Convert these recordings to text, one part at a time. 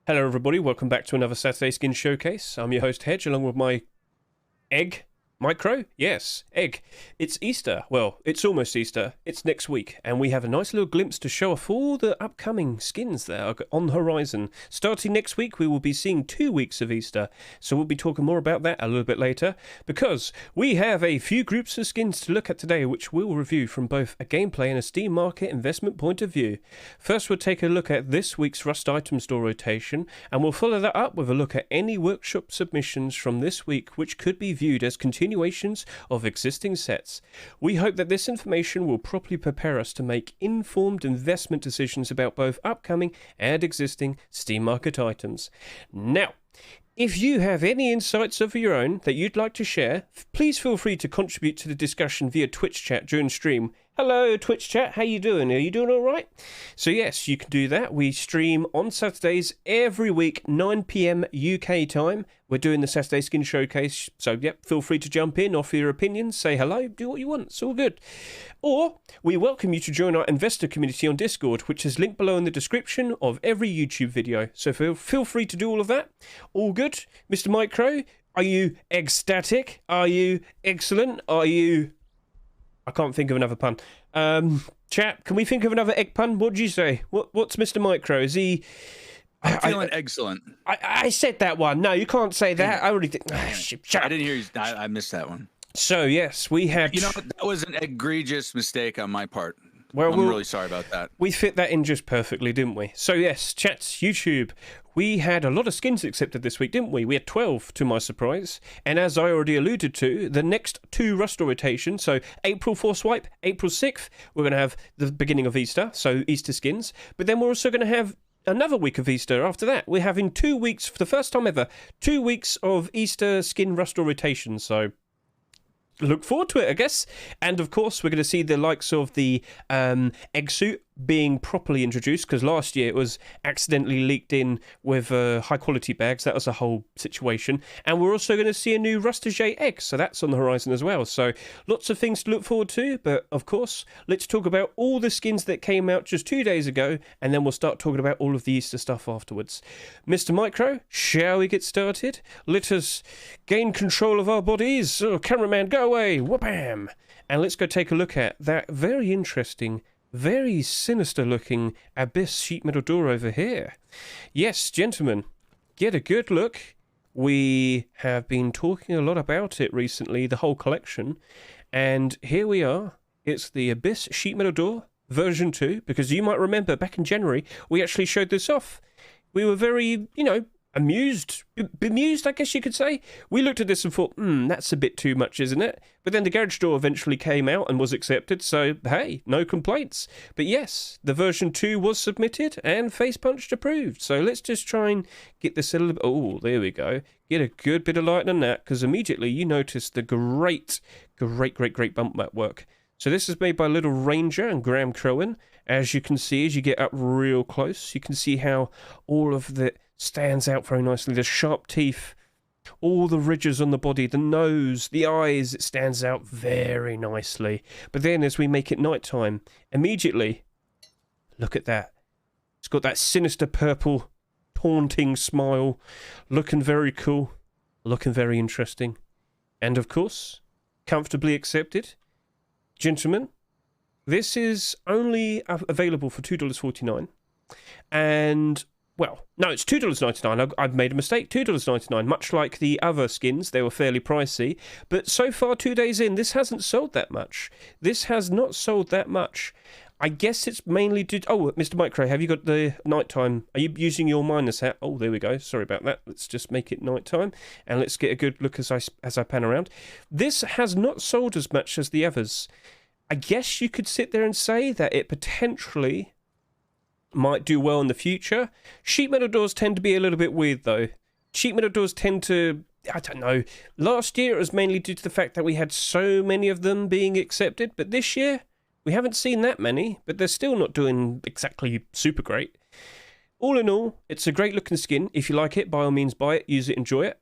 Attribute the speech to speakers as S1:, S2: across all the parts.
S1: Hello everybody, welcome back to another Saturday Skin Showcase. I'm your host Hedge, along with my egg, MICRØ? Yes, egg. It's Easter. Well, it's almost Easter. It's next week, and we have a nice little glimpse to show off all the upcoming skins that are on the horizon. Starting next week, we will be seeing 2 weeks of Easter, so we'll be talking more about that a little bit later, because we have a few groups of skins to look at today, which we'll review from both a gameplay and a Steam market investment point of view. First, we'll take a look at this week's Rust item store rotation, and we'll follow that up with a look at any workshop submissions from this week, which could be viewed as continuations of existing sets. We hope that this information will properly prepare us to make informed investment decisions about both upcoming and existing Steam market items. Now, if you have any insights of your own that you'd like to share, please feel free to contribute to the discussion via Twitch chat during stream. Hello Twitch chat, how you doing? Are you doing all right? So yes, you can do that. We stream on Saturdays every week, 9 PM UK time. We're doing the Saturday Skin Showcase, so yep, feel free to jump in, offer your opinions, say hello, do what you want, it's all good. Or, we welcome you to join our investor community on Discord, which is linked below in the description of every YouTube video. So feel free to do all of that. All good. Mr. MICRØ, are you ecstatic? Are you excellent? Are you... I can't think of another pun. Chat, can we think of another egg pun? What do you say? What's Mr. MICRØ? Is he...
S2: I'm feeling excellent.
S1: I said that one. No, you can't say that. I already did.
S2: I didn't hear you. I missed that one.
S1: So, yes, we had...
S2: You know, that was an egregious mistake on my part.
S1: Well,
S2: I'm really sorry about that.
S1: We fit that in just perfectly, didn't we? So, yes, chats, YouTube. We had a lot of skins accepted this week, didn't we? We had 12, to my surprise. And as I already alluded to, the next 2 Rust rotations, so April 4th swipe, April 6th, we're going to have the beginning of Easter, so Easter skins. But then we're also going to have another week of Easter after that. We're having 2 weeks, for the first time ever, 2 weeks of Easter skin Rust rotation, so... look forward to it, I guess. And of course, we're going to see the likes of the egg suit being properly introduced, because last year it was accidentally leaked in with high quality bags. That was a whole situation. And we're also going to see a new Rustage egg, so that's on the horizon as well. So lots of things to look forward to, but of course, let's talk about all the skins that came out just 2 days ago, and then we'll start talking about all of the Easter stuff afterwards. Mr. MICRØ, shall we get started? Let us gain control of our bodies. Oh, cameraman, go away. Whoop-bam. And let's go take a look at that very interesting, very sinister looking abyss sheet metal door over here. Yes, gentlemen, get a good look. We have been talking a lot about it recently, the whole collection, and here we are. It's the abyss sheet metal door version 2, because you might remember back in January we actually showed this off. We were very, bemused, I guess you could say. We looked at this and thought, that's a bit too much, isn't it? But then the garage door eventually came out and was accepted, so hey, no complaints. But yes, the version 2 was submitted and face punched approved. So let's just try and get this a little bit... oh, there we go. Get a good bit of light on that, because immediately you notice the great bump map work. So this is made by Little Ranger and Graham Crowan. As you can see, as you get up real close, you can see how all of the stands out very nicely. The sharp teeth, all the ridges on the body, the nose, the eyes, it stands out very nicely. But then as we make it nighttime, immediately, look at that. It's got that sinister purple, taunting smile, looking very cool, looking very interesting. And of course, comfortably accepted. Gentlemen, this is only available for $2.49. And... well, no, it's $2.99. I've made a mistake. $2.99. Much like the other skins, they were fairly pricey. But so far, 2 days in, this hasn't sold that much. This has not sold that much. I guess it's mainly due... oh, Mr. MICRØ, have you got the nighttime? Are you using your miner's hat? Oh, there we go. Sorry about that. Let's just make it nighttime. And let's get a good look as I pan around. This has not sold as much as the others. I guess you could sit there and say that it potentially... might do well in the future. Sheet metal doors tend to be a little bit weird, though. Sheet metal doors tend to... I don't know. Last year, it was mainly due to the fact that we had so many of them being accepted, but this year, we haven't seen that many, but they're still not doing exactly super great. All in all, it's a great-looking skin. If you like it, by all means, buy it, use it, enjoy it.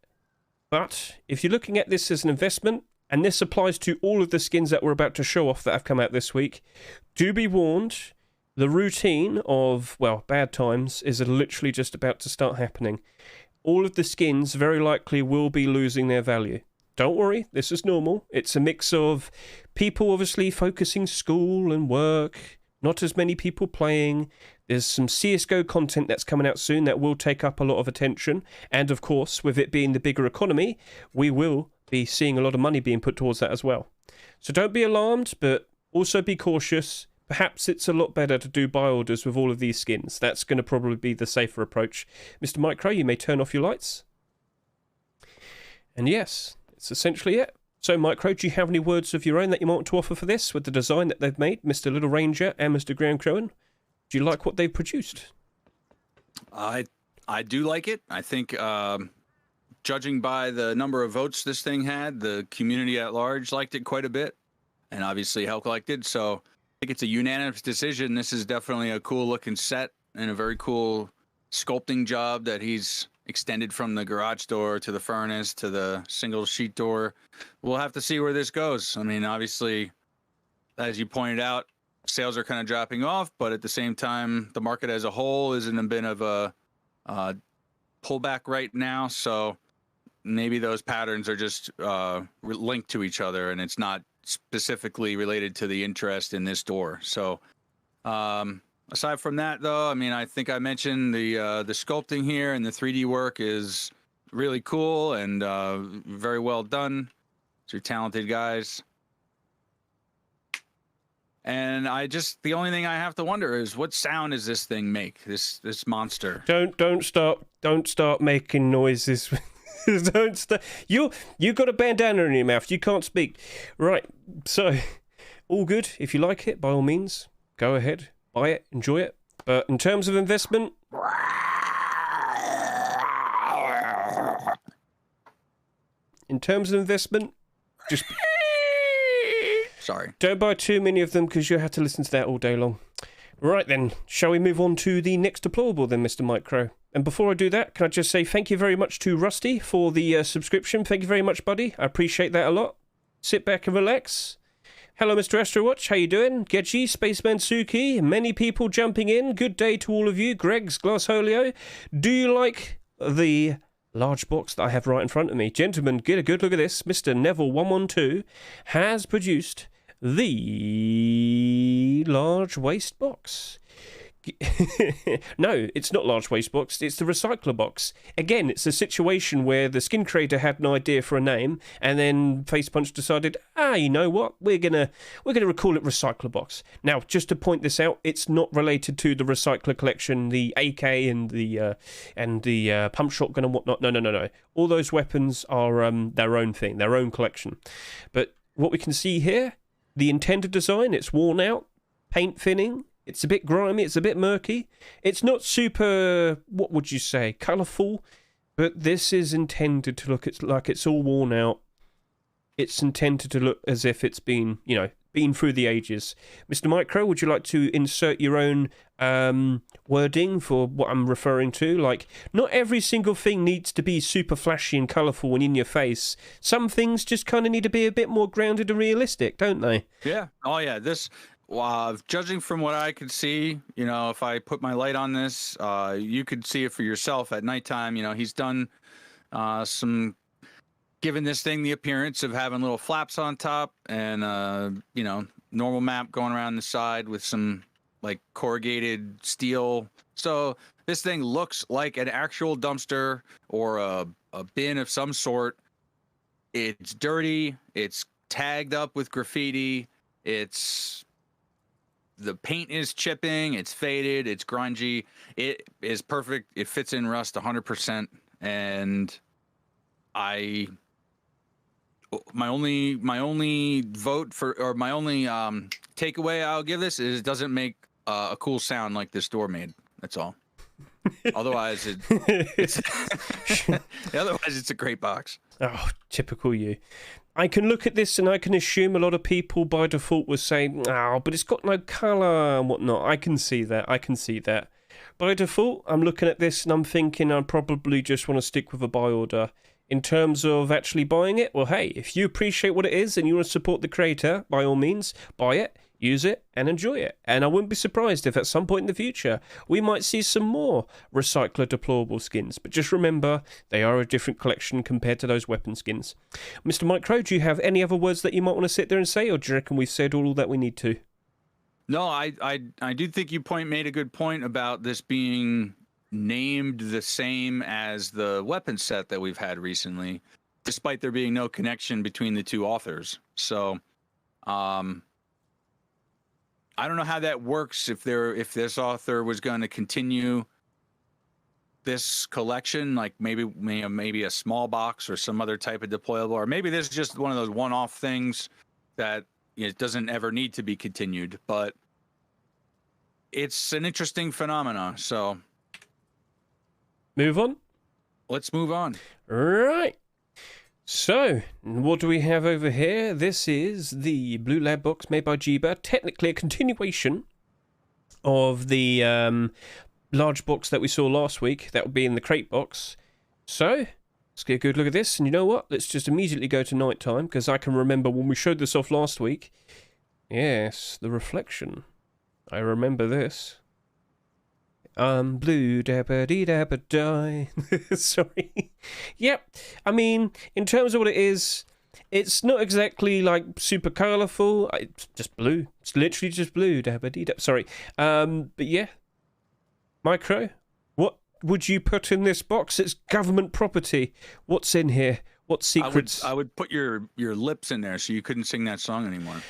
S1: But if you're looking at this as an investment, and this applies to all of the skins that we're about to show off that have come out this week, do be warned... the routine of, well, bad times is literally just about to start happening. All of the skins very likely will be losing their value. Don't worry, this is normal. It's a mix of people obviously focusing school and work, not as many people playing. There's some CSGO content that's coming out soon that will take up a lot of attention. And of course, with it being the bigger economy, we will be seeing a lot of money being put towards that as well. So don't be alarmed, but also be cautious. Perhaps it's a lot better to do buy orders with all of these skins. That's going to probably be the safer approach. Mr. MICRØ, you may turn off your lights. And yes, it's essentially it. So, MICRØ, do you have any words of your own that you want to offer for this with the design that they've made, Mr. Little Ranger and Mr. Graham Crowan? Do you like what they've produced?
S2: I do like it. I think, judging by the number of votes this thing had, the community at large liked it quite a bit, and obviously Hell collected. So I think it's a unanimous decision. This is definitely a cool looking set and a very cool sculpting job that he's extended from the garage door to the furnace to the single sheet door. We'll have to see where this goes. I mean, obviously, as you pointed out, sales are kind of dropping off, but at the same time, the market as a whole is in a bit of a pullback right now. So maybe those patterns are just linked to each other, and it's not specifically related to the interest in this door. So aside from that, though, I mean, I think I mentioned the sculpting here and the 3D work is really cool and very well done. You're talented guys. And the only thing I have to wonder is what sound does this thing make? This monster.
S1: Don't start making noises. Don't start. You got a bandana in your mouth. You can't speak. Right. So, all good. If you like it, by all means, go ahead, buy it, enjoy it. But in terms of investment, just
S2: sorry.
S1: Don't buy too many of them because you'll have to listen to that all day long. Right then, shall we move on to the next deplorable then, Mr. MICRØ? And before I do that, can I just say thank you very much to Rusty for the subscription. Thank you very much, buddy. I appreciate that a lot. Sit back and relax. Hello, Mr. Astrowatch. How you doing? Gedgy, Spaceman Suki, many people jumping in. Good day to all of you. Greg's Glassholio. Do you like the large box that I have right in front of me? Gentlemen, get a good look at this. Mr. Neville112 has produced the large waste box. No, it's not large waste box, it's the recycler box. Again, it's a situation where the skin creator had an idea for a name, and then Facepunch decided, you know what, we're gonna recall it recycler box. Now, just to point this out, it's not related to the recycler collection, the AK and the pump shotgun and whatnot. No. All those weapons are their own thing, their own collection. But what we can see here, the intended design, it's worn out, paint thinning. It's a bit grimy, it's a bit murky. It's not super, what would you say, colourful, but this is intended to look like it's all worn out. It's intended to look as if it's been, been through the ages. Mr. MICRØ, would you like to insert your own wording for what I'm referring to? Like, not every single thing needs to be super flashy and colourful and in your face. Some things just kind of need to be a bit more grounded and realistic, don't they?
S2: Yeah. Oh, yeah. Judging from what I could see, if I put my light on this, you could see it for yourself at nighttime. He's done giving this thing the appearance of having little flaps on top and, normal map going around the side with some like corrugated steel. So this thing looks like an actual dumpster or a bin of some sort. It's dirty. It's tagged up with graffiti. The paint is chipping, it's faded, it's grungy. It is perfect. It fits in rust 100%. And my only vote for, or my only takeaway I'll give this is it doesn't make a cool sound like this door made. That's all. Otherwise, it's a great box.
S1: Oh, typical you. I can look at this and I can assume a lot of people by default will say, but it's got no colour and whatnot. I can see that. By default, I'm looking at this and I'm thinking I probably just want to stick with a buy order. In terms of actually buying it, well, hey, if you appreciate what it is and you want to support the creator, by all means, buy it. use it and enjoy it. And I wouldn't be surprised if at some point in the future we might see some more recycler deployable skins. But just remember, they are a different collection compared to those weapon skins. Mr. MICRØ, do you have any other words that you might want to sit there and say, or do you reckon we've said all that we need to?
S2: No, I do think you made a good point about this being named the same as the weapon set that we've had recently, despite there being no connection between the two authors. So, I don't know how that works if this author was going to continue this collection, like maybe a small box or some other type of deployable, or maybe this is just one of those one-off things that it doesn't ever need to be continued. But it's an interesting phenomena. So
S1: move on.
S2: Let's move on.
S1: Right. So, what do we have over here? This is the Blue Lab box made by Jiba. Technically a continuation of the large box that we saw last week. That would be in the crate box. So, let's get a good look at this. And you know what? Let's just immediately go to nighttime, because I can remember when we showed this off last week. Yes, the reflection. I remember this. Blue dabba dee dabba die. Sorry. Yep. I mean, in terms of what it is, it's not exactly like super colourful. It's just blue. It's literally just blue dabba dee dabba. Sorry. But yeah. MICRØ, what would you put in this box? It's government property. What's in here? What secrets?
S2: I would put your lips in there so you couldn't sing that song anymore.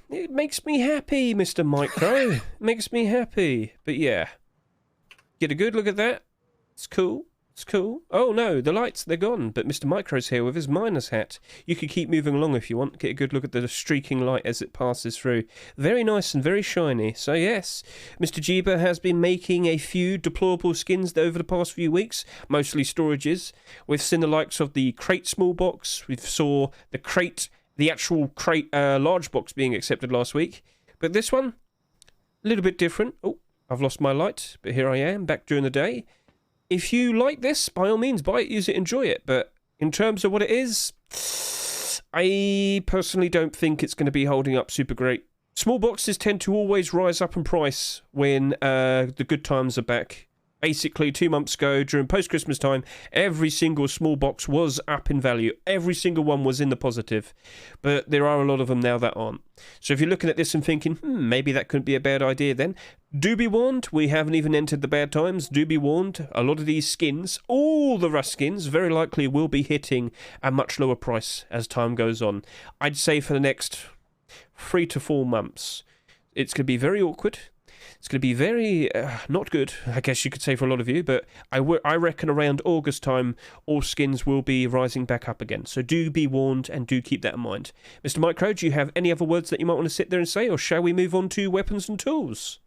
S1: It makes me happy, Mr. MICRØ. Makes me happy. But yeah. Get a good look at that. It's cool. It's cool. Oh no, the lights, they're gone. But Mr. MICRØ's here with his miner's hat. You could keep moving along if you want. Get a good look at the streaking light as it passes through. Very nice and very shiny. So yes, Mr. Jiba has been making a few deployable skins over the past few weeks. Mostly storages. We've seen the likes of the crate small box. We saw the actual crate large box being accepted last week. But this one, a little bit different. Oh, I've lost my light, but here I am, back during the day. If you like this, by all means, buy it, use it, enjoy it. But in terms of what it is, I personally don't think it's going to be holding up super great. Small boxes tend to always rise up in price when the good times are back. Basically, 2 months ago, during post-Christmas time, every single small box was up in value. Every single one was in the positive. But there are a lot of them now that aren't. So if you're looking at this and thinking, maybe that couldn't be a bad idea then, do be warned, we haven't even entered the bad times. Do be warned, a lot of these skins, all the Rust skins, very likely will be hitting a much lower price as time goes on. I'd say for the next 3 to 4 months. It's going to be very awkward. It's going to be very not good, I guess you could say, for a lot of you, but I reckon around August time, all skins will be rising back up again. So do be warned and do keep that in mind. Mr. MICRØ, do you have any other words that you might want to sit there and say, or shall we move on to weapons and tools?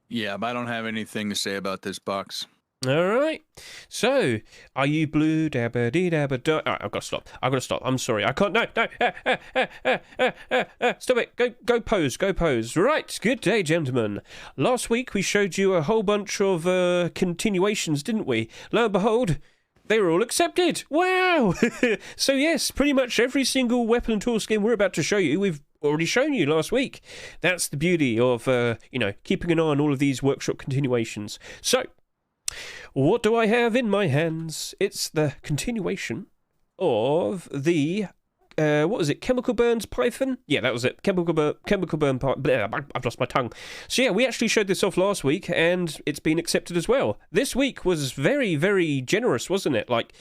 S2: Yeah, but I don't have anything to say about this box.
S1: All right. So, are you blue? Dabba dee dabba da. I've got to stop. I'm sorry. I can't. No. Stop it. Go pose. Right. Good day, gentlemen. Last week we showed you a whole bunch of continuations, didn't we? Lo and behold, they were all accepted. Wow. So yes, pretty much every single weapon and tool skin we're about to show you, we've already shown you last week. That's the beauty of keeping an eye on all of these workshop continuations. So, what do I have in my hands? It's the continuation of the, what was it, Chemical Burns Python? Yeah, that was it, Chemical Burn Python. I've lost my tongue. So yeah, we actually showed this off last week, and it's been accepted as well. This week was very, very generous, wasn't it? Like,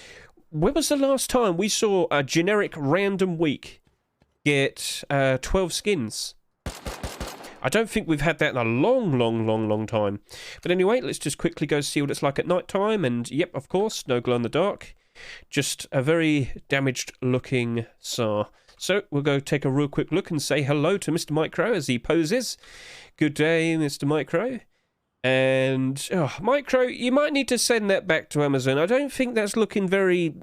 S1: when was the last time we saw a generic random week get 12 skins? I don't think we've had that in a long time. But anyway, let's just quickly go see what it's like at night time. And yep, of course, no glow in the dark. Just a very damaged looking SAR. So we'll go take a real quick look and say hello to Mr. MICRØ as he poses. Good day, Mr. MICRØ. And MICRØ, you might need to send that back to Amazon. I don't think that's looking very...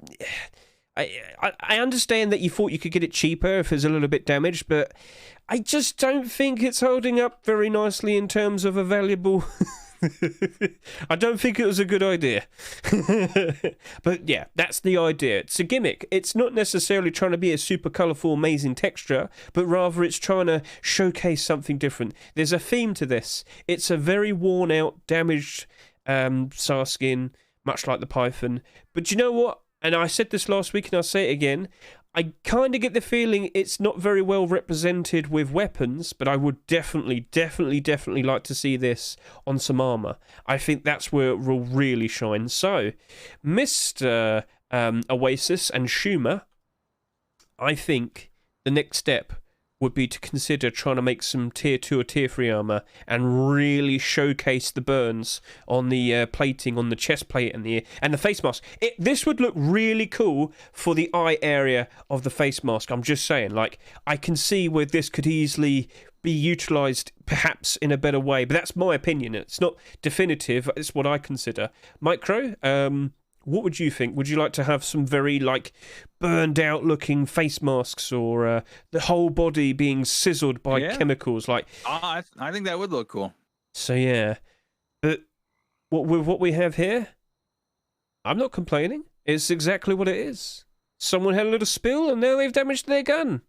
S1: I understand that you thought you could get it cheaper if it's a little bit damaged, but I just don't think it's holding up very nicely in terms of a valuable I don't think it was a good idea. But yeah, that's the idea. It's a gimmick. It's not necessarily trying to be a super colourful, amazing texture, but rather it's trying to showcase something different. There's a theme to this. It's a very worn out, damaged SAR skin, much like the Python. But you know what? And I said this last week and I'll say it again. I kind of get the feeling it's not very well represented with weapons, but I would definitely like to see this on some armour. I think that's where it will really shine. So, Mr. Oasis and Schumer, I think the next step would be to consider trying to make some tier 2 or tier 3 armour and really showcase the burns on the plating, on the chest plate and the face mask. This would look really cool for the eye area of the face mask. I'm just saying, like, I can see where this could easily be utilised perhaps in a better way, but that's my opinion. It's not definitive. It's what I consider. MICRØ, what would you think? Would you like to have some very, like, burned out looking face masks, or the whole body being sizzled by chemicals? Like,
S2: I think that would look cool.
S1: So yeah, but with what we have here, I'm not complaining. It's exactly what it is. Someone had a little spill and now they've damaged their gun.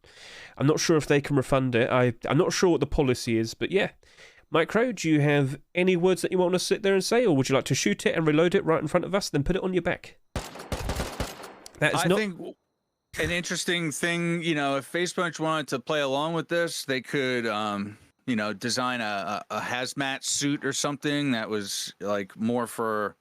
S1: I'm not sure if they can refund it. I'm not sure what the policy is, but yeah. MICRØ, do you have any words that you want to sit there and say, or would you like to shoot it and reload it right in front of us, then put it on your back?
S2: I think an interesting thing, you know, if Facebook wanted to play along with this, they could, you know, design a hazmat suit or something that was like more for,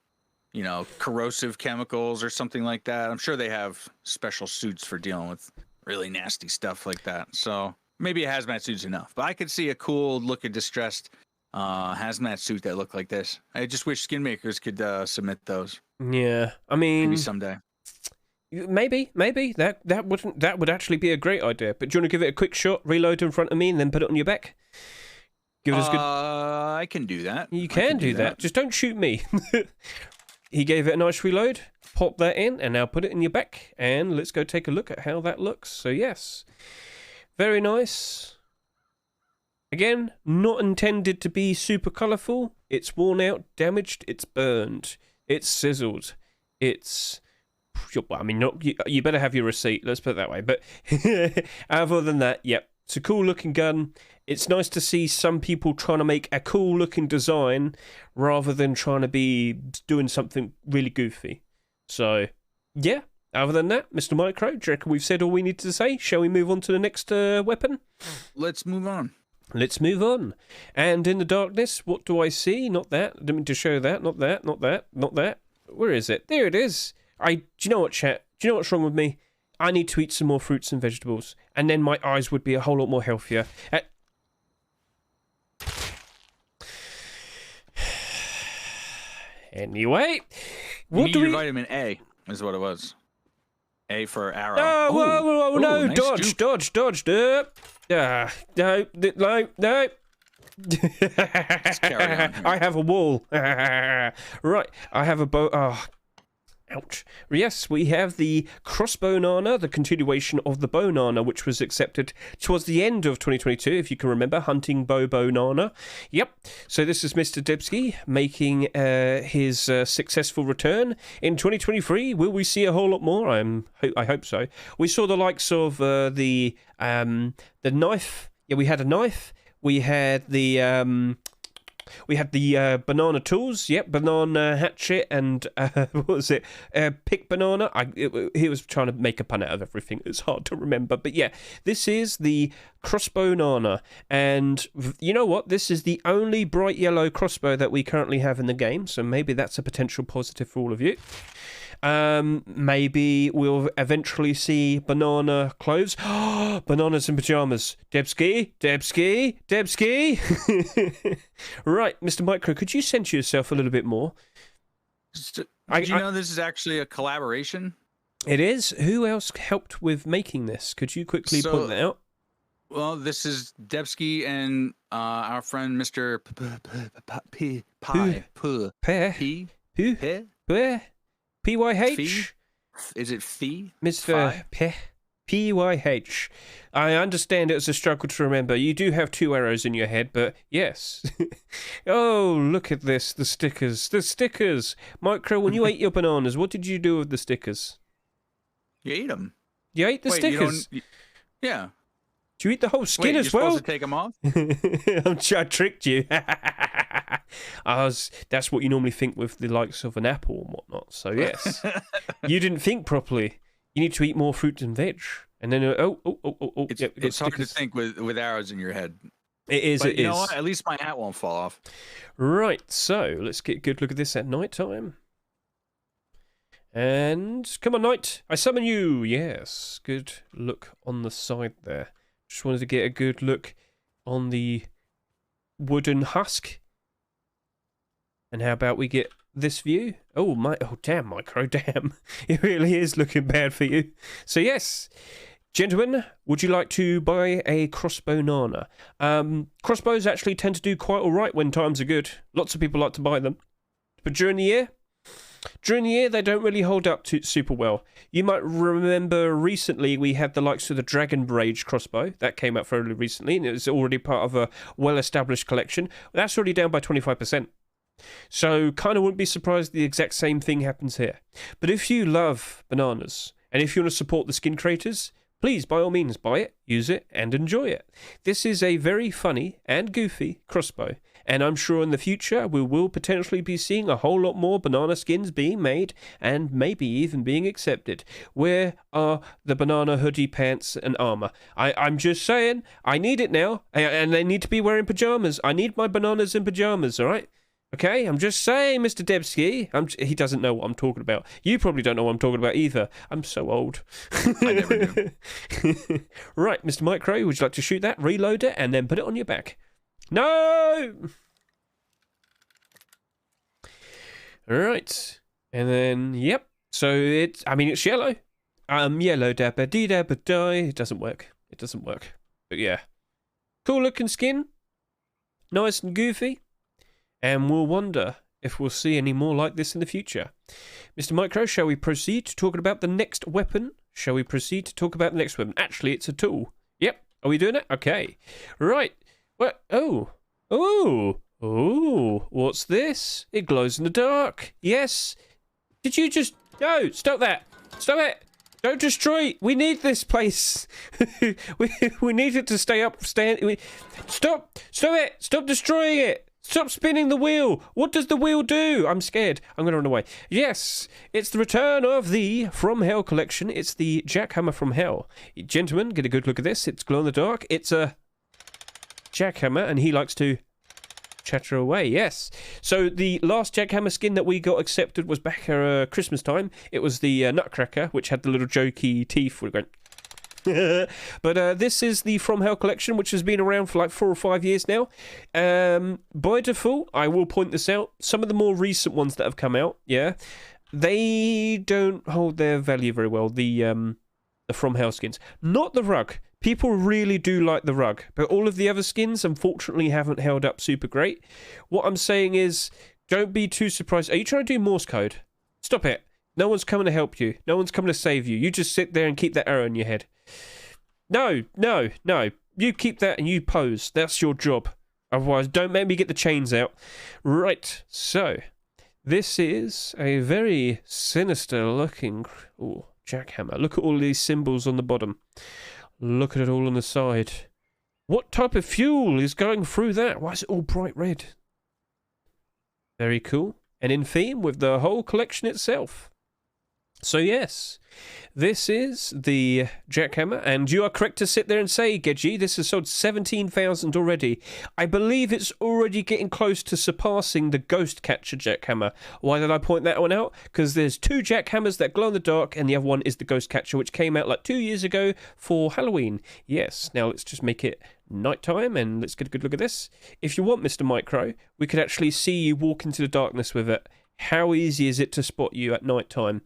S2: you know, corrosive chemicals or something like that. I'm sure they have special suits for dealing with really nasty stuff like that. So maybe a hazmat suit's enough, but I could see a cool looking distressed hazmat suit that looked like this. I just wish skin makers could submit those.
S1: Yeah, I mean,
S2: maybe someday.
S1: Maybe that would actually be a great idea. But do you want to give it a quick shot, reload in front of me, and then put it on your back? Give it as good.
S2: I can do that.
S1: You can do that. Just don't shoot me. He gave it a nice reload. Pop that in, and now put it in your back. And let's go take a look at how that looks. So yes. Very nice. Again, not intended to be super colourful. It's worn out, damaged, it's burned, it's sizzled, it's... I mean, you better have your receipt, let's put it that way. But other than that, yep, it's a cool looking gun. It's nice to see some people trying to make a cool looking design rather than trying to be doing something really goofy. So, yeah. Other than that, Mr. MICRØ, do you reckon we've said all we need to say? Shall we move on to the next weapon?
S2: Let's move on.
S1: Let's move on. And in the darkness, what do I see? Not that. I didn't mean to show that. Not that. Not that. Not that. Where is it? There it is. Do you know what, chat? Do you know what's wrong with me? I need to eat some more fruits and vegetables. And then my eyes would be a whole lot more healthier. Anyway.
S2: You need your vitamin A, is what it was. A for arrow.
S1: Oh, whoa, no, nice dodge. No. I have a wall. Right, I have a bow. Oh, ouch. Yes, we have the Crossbownana, the continuation of the Bownana, which was accepted towards the end of 2022, if you can remember, Hunting Bownana. Yep, so this is Mr. Debsky making his successful return in 2023. Will we see a whole lot more? I hope so. We saw the likes of the knife. Yeah, we had a knife. We had the banana tools, yep, banana hatchet, and what was it? Pick banana. He was trying to make a pun out of everything. It's hard to remember, but yeah, this is the Crossbownana, and you know what? This is the only bright yellow crossbow that we currently have in the game, so maybe that's a potential positive for all of you. Maybe we'll eventually see banana clothes. Bananas in pajamas. Debsky. Right, Mr. MICRØ, could you censor yourself a little bit more?
S2: Did you know this is actually a collaboration?
S1: It is. Who else helped with making this? Could you quickly point that out?
S2: Well, this is Debsky and our friend Mr.
S1: PYH?
S2: Is it Fee?
S1: Mr. PYH. I understand it's a struggle to remember. You do have 2 arrows in your head, but yes. Oh, look at this. The stickers. The stickers. MICRØ, when you ate your bananas, what did you do with the stickers?
S2: You ate them.
S1: You ate the stickers?
S2: Yeah.
S1: Did you eat the whole skin as
S2: well?
S1: well?
S2: You're supposed to take them off?
S1: I tricked you. That's what you normally think with the likes of an apple and whatnot. So, yes. You didn't think properly. You need to eat more fruit and veg. And then,
S2: It's hard to think with arrows in your head.
S1: It is,
S2: but you know what? At least my hat won't fall off.
S1: Right, so let's get a good look at this at night time. And come on, Knight, I summon you. Yes, good look on the side there. Just wanted to get a good look on the wooden husk. And how about we get this view? Oh, damn, MICRØ, damn. It really is looking bad for you. So, yes, gentlemen, would you like to buy a Crossbownana? Crossbows actually tend to do quite all right when times are good. Lots of people like to buy them. But during the year, they don't really hold up super well. You might remember recently we had the likes of the Dragon Rage crossbow. That came out fairly recently, and it was already part of a well-established collection. That's already down by 25%. So, kind of wouldn't be surprised the exact same thing happens here. But if you love bananas, and if you want to support the skin creators, please, by all means, buy it, use it, and enjoy it. This is a very funny and goofy crossbow, and I'm sure in the future we will potentially be seeing a whole lot more banana skins being made, and maybe even being accepted. Where are the banana hoodie, pants, and armor? I'm just saying, I need it now, and they need to be wearing pajamas. I need my bananas in pajamas, alright? Okay, I'm just saying, Mr. Debski. He doesn't know what I'm talking about. You probably don't know what I'm talking about either. I'm so old.
S2: I never do.
S1: Right, Mr. MICRØ, would you like to shoot that, reload it, and then put it on your back? No! Alright. And then, yep. So it's yellow. Yellow dabba dee dabba die. It doesn't work. It doesn't work. But yeah. Cool looking skin. Nice and goofy. And we'll wonder if we'll see any more like this in the future. Mr. MICRØ, shall we proceed to talk about the next weapon? Actually, it's a tool. Yep. Are we doing it? Okay. Right. What? Oh, what's this? It glows in the dark. Yes. Did you just... No, stop that. Stop it. Don't destroy. We need this place. we need it to stay up. Stop it. Stop destroying it. Stop spinning the wheel! What does the wheel do? I'm scared. I'm going to run away. Yes, it's the return of the From Hell collection. It's the Jackhammer from Hell. Gentlemen, get a good look at this. It's glow in the dark. It's a Jackhammer, and he likes to chatter away. Yes. So the last Jackhammer skin that we got accepted was back at Christmas time. It was the Nutcracker, which had the little jokey teeth. We're going... But this is the From Hell collection, which has been around for like 4 or 5 years now. By default, I will point this out, some of the more recent ones that have come out, yeah, they don't hold their value very well, the From Hell skins. Not the rug. People really do like the rug, but all of the other skins unfortunately haven't held up super great. What I'm saying is, don't be too surprised. Are you trying to do Morse code? Stop it. No one's coming to help you. No one's coming to save you. You just sit there and keep that arrow in your head. No. You keep that and you pose. That's your job. Otherwise, don't make me get the chains out. Right, so this is a very sinister looking... Ooh, Jackhammer. Look at all these symbols on the bottom. Look at it all on the side. What type of fuel is going through that? Why is it all bright red? Very cool. And in theme with the whole collection itself. So yes, this is the Jackhammer, and you are correct to sit there and say, Gedgy, this has sold 17,000 already. I believe it's already getting close to surpassing the Ghost Catcher Jackhammer. Why did I point that one out? Because there's 2 Jackhammers that glow in the dark, and the other one is the Ghost Catcher, which came out like 2 years ago for Halloween. Yes, now let's just make it nighttime, and let's get a good look at this. If you want, Mr. MICRØ, we could actually see you walk into the darkness with it. How easy is it to spot you at nighttime?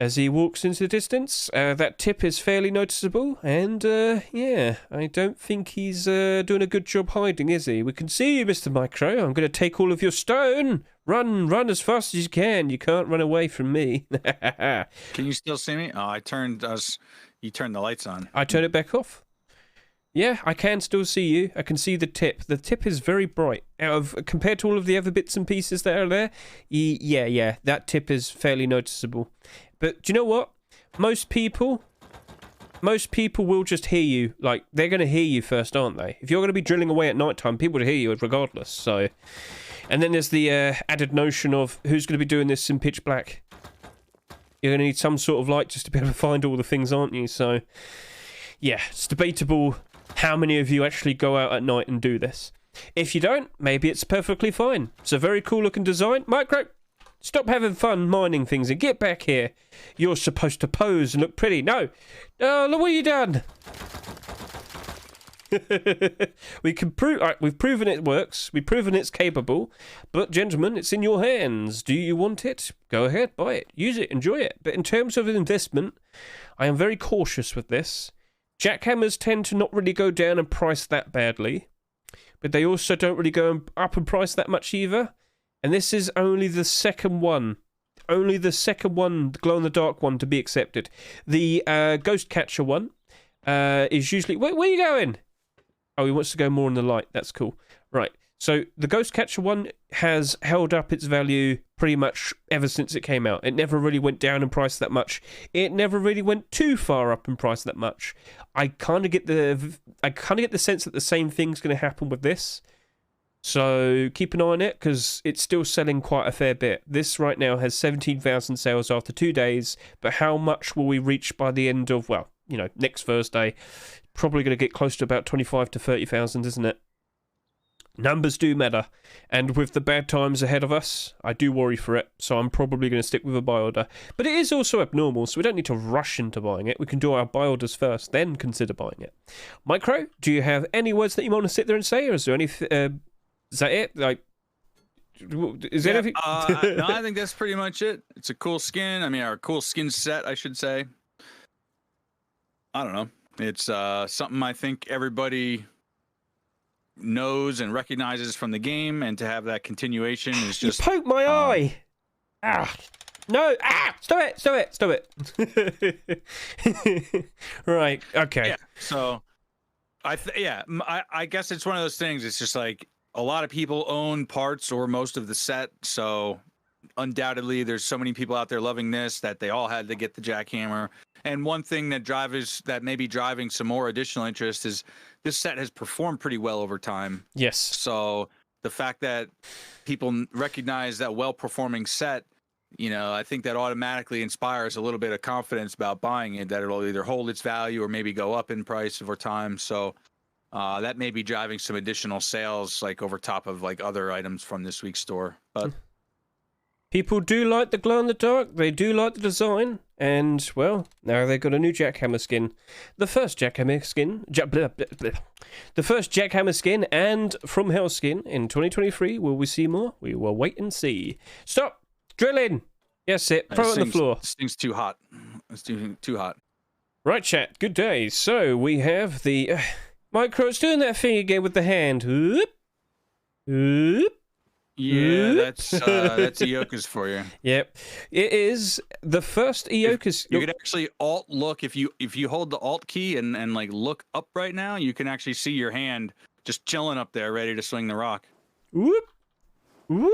S1: As he walks into the distance, that tip is fairly noticeable, and yeah, I don't think he's doing a good job hiding, is he? We can see you, Mr. MICRØ. I'm going to take all of your stone. Run as fast as you can. You can't run away from me.
S2: Can you still see me? Oh, I turned us you turned the lights on.
S1: I turn it back off. Yeah, I can still see you. I can see the tip. The tip is very bright. Compared to all of the other bits and pieces that are there, yeah, that tip is fairly noticeable. But do you know what? Most people will just hear you. Like, they're going to hear you first, aren't they? If you're going to be drilling away at nighttime, people will hear you regardless. So, and then there's the added notion of who's going to be doing this in pitch black. You're going to need some sort of light just to be able to find all the things, aren't you? So, yeah, it's debatable how many of you actually go out at night and do this. If you don't, maybe it's perfectly fine. It's a very cool looking design. MICRØ, stop having fun mining things and get back here. You're supposed to pose and look pretty. No. Oh, look what you done. We can prove. Right, we've proven it works. We've proven it's capable. But gentlemen, it's in your hands. Do you want it? Go ahead, buy it, use it, enjoy it. But in terms of investment, I am very cautious with this. Jackhammers tend to not really go down and price that badly, but they also don't really go up and price that much either. And this is only the second one. Only the second one, the glow-in-the-dark one, to be accepted. The Ghost Catcher one is usually... Where are you going? Oh, he wants to go more in the light. That's cool. Right. So the Ghost Catcher one has held up its value pretty much ever since it came out. It never really went down in price that much. It never really went too far up in price that much. I kind of get the sense that the same thing's going to happen with this. So keep an eye on it because it's still selling quite a fair bit. This right now has 17,000 sales after 2 days, but how much will we reach by the end of, well, you know, next Thursday? Probably going to get close to about 25 to 30,000, isn't it? Numbers do matter, and with the bad times ahead of us, I do worry for it, so I'm probably going to stick with a buy order. But it is also abnormal, so we don't need to rush into buying it. We can do our buy orders first, then consider buying it. MICRØ, do you have any words that you want to sit there and say, or is there any... is that it? Like, is there anything?
S2: No, I think that's pretty much it. It's a cool skin. I mean, our cool skin set, I should say. I don't know. It's something I think everybody knows and recognizes from the game, and to have that continuation is just...
S1: You poked my eye! Ah! No! Ah! Stop it! Right, okay.
S2: Yeah, so... I guess it's one of those things. It's just like a lot of people own parts or most of the set, so undoubtedly there's so many people out there loving this that they all had to get the Jackhammer. And one thing that may be driving some more additional interest is this set has performed pretty well over time.
S1: Yes.
S2: So the fact that people recognize that well-performing set, you know, I think that automatically inspires a little bit of confidence about buying it, that it'll either hold its value or maybe go up in price over time. So that may be driving some additional sales, like over top of like other items from this week's store. But
S1: people do like the glow in the dark. They do like the design. And, well, now they've got a new Jackhammer skin. The first Jackhammer skin... The first Jackhammer skin and From Hell skin in 2023. Will we see more? We will wait and see. Stop! Drilling! Yes, it. Throw it on the floor.
S2: This thing's too hot. It's too hot.
S1: Right, chat. Good day. So, we have the... MICRØ, it's doing that thing again with the hand. Oop. Oop.
S2: Yeah, that's EOKAs for you.
S1: Yep, it is the first EOKAs.
S2: You could actually alt look if you hold the alt key and like look up right now. You can actually see your hand just chilling up there, ready to swing the rock.
S1: Whoop, whoop.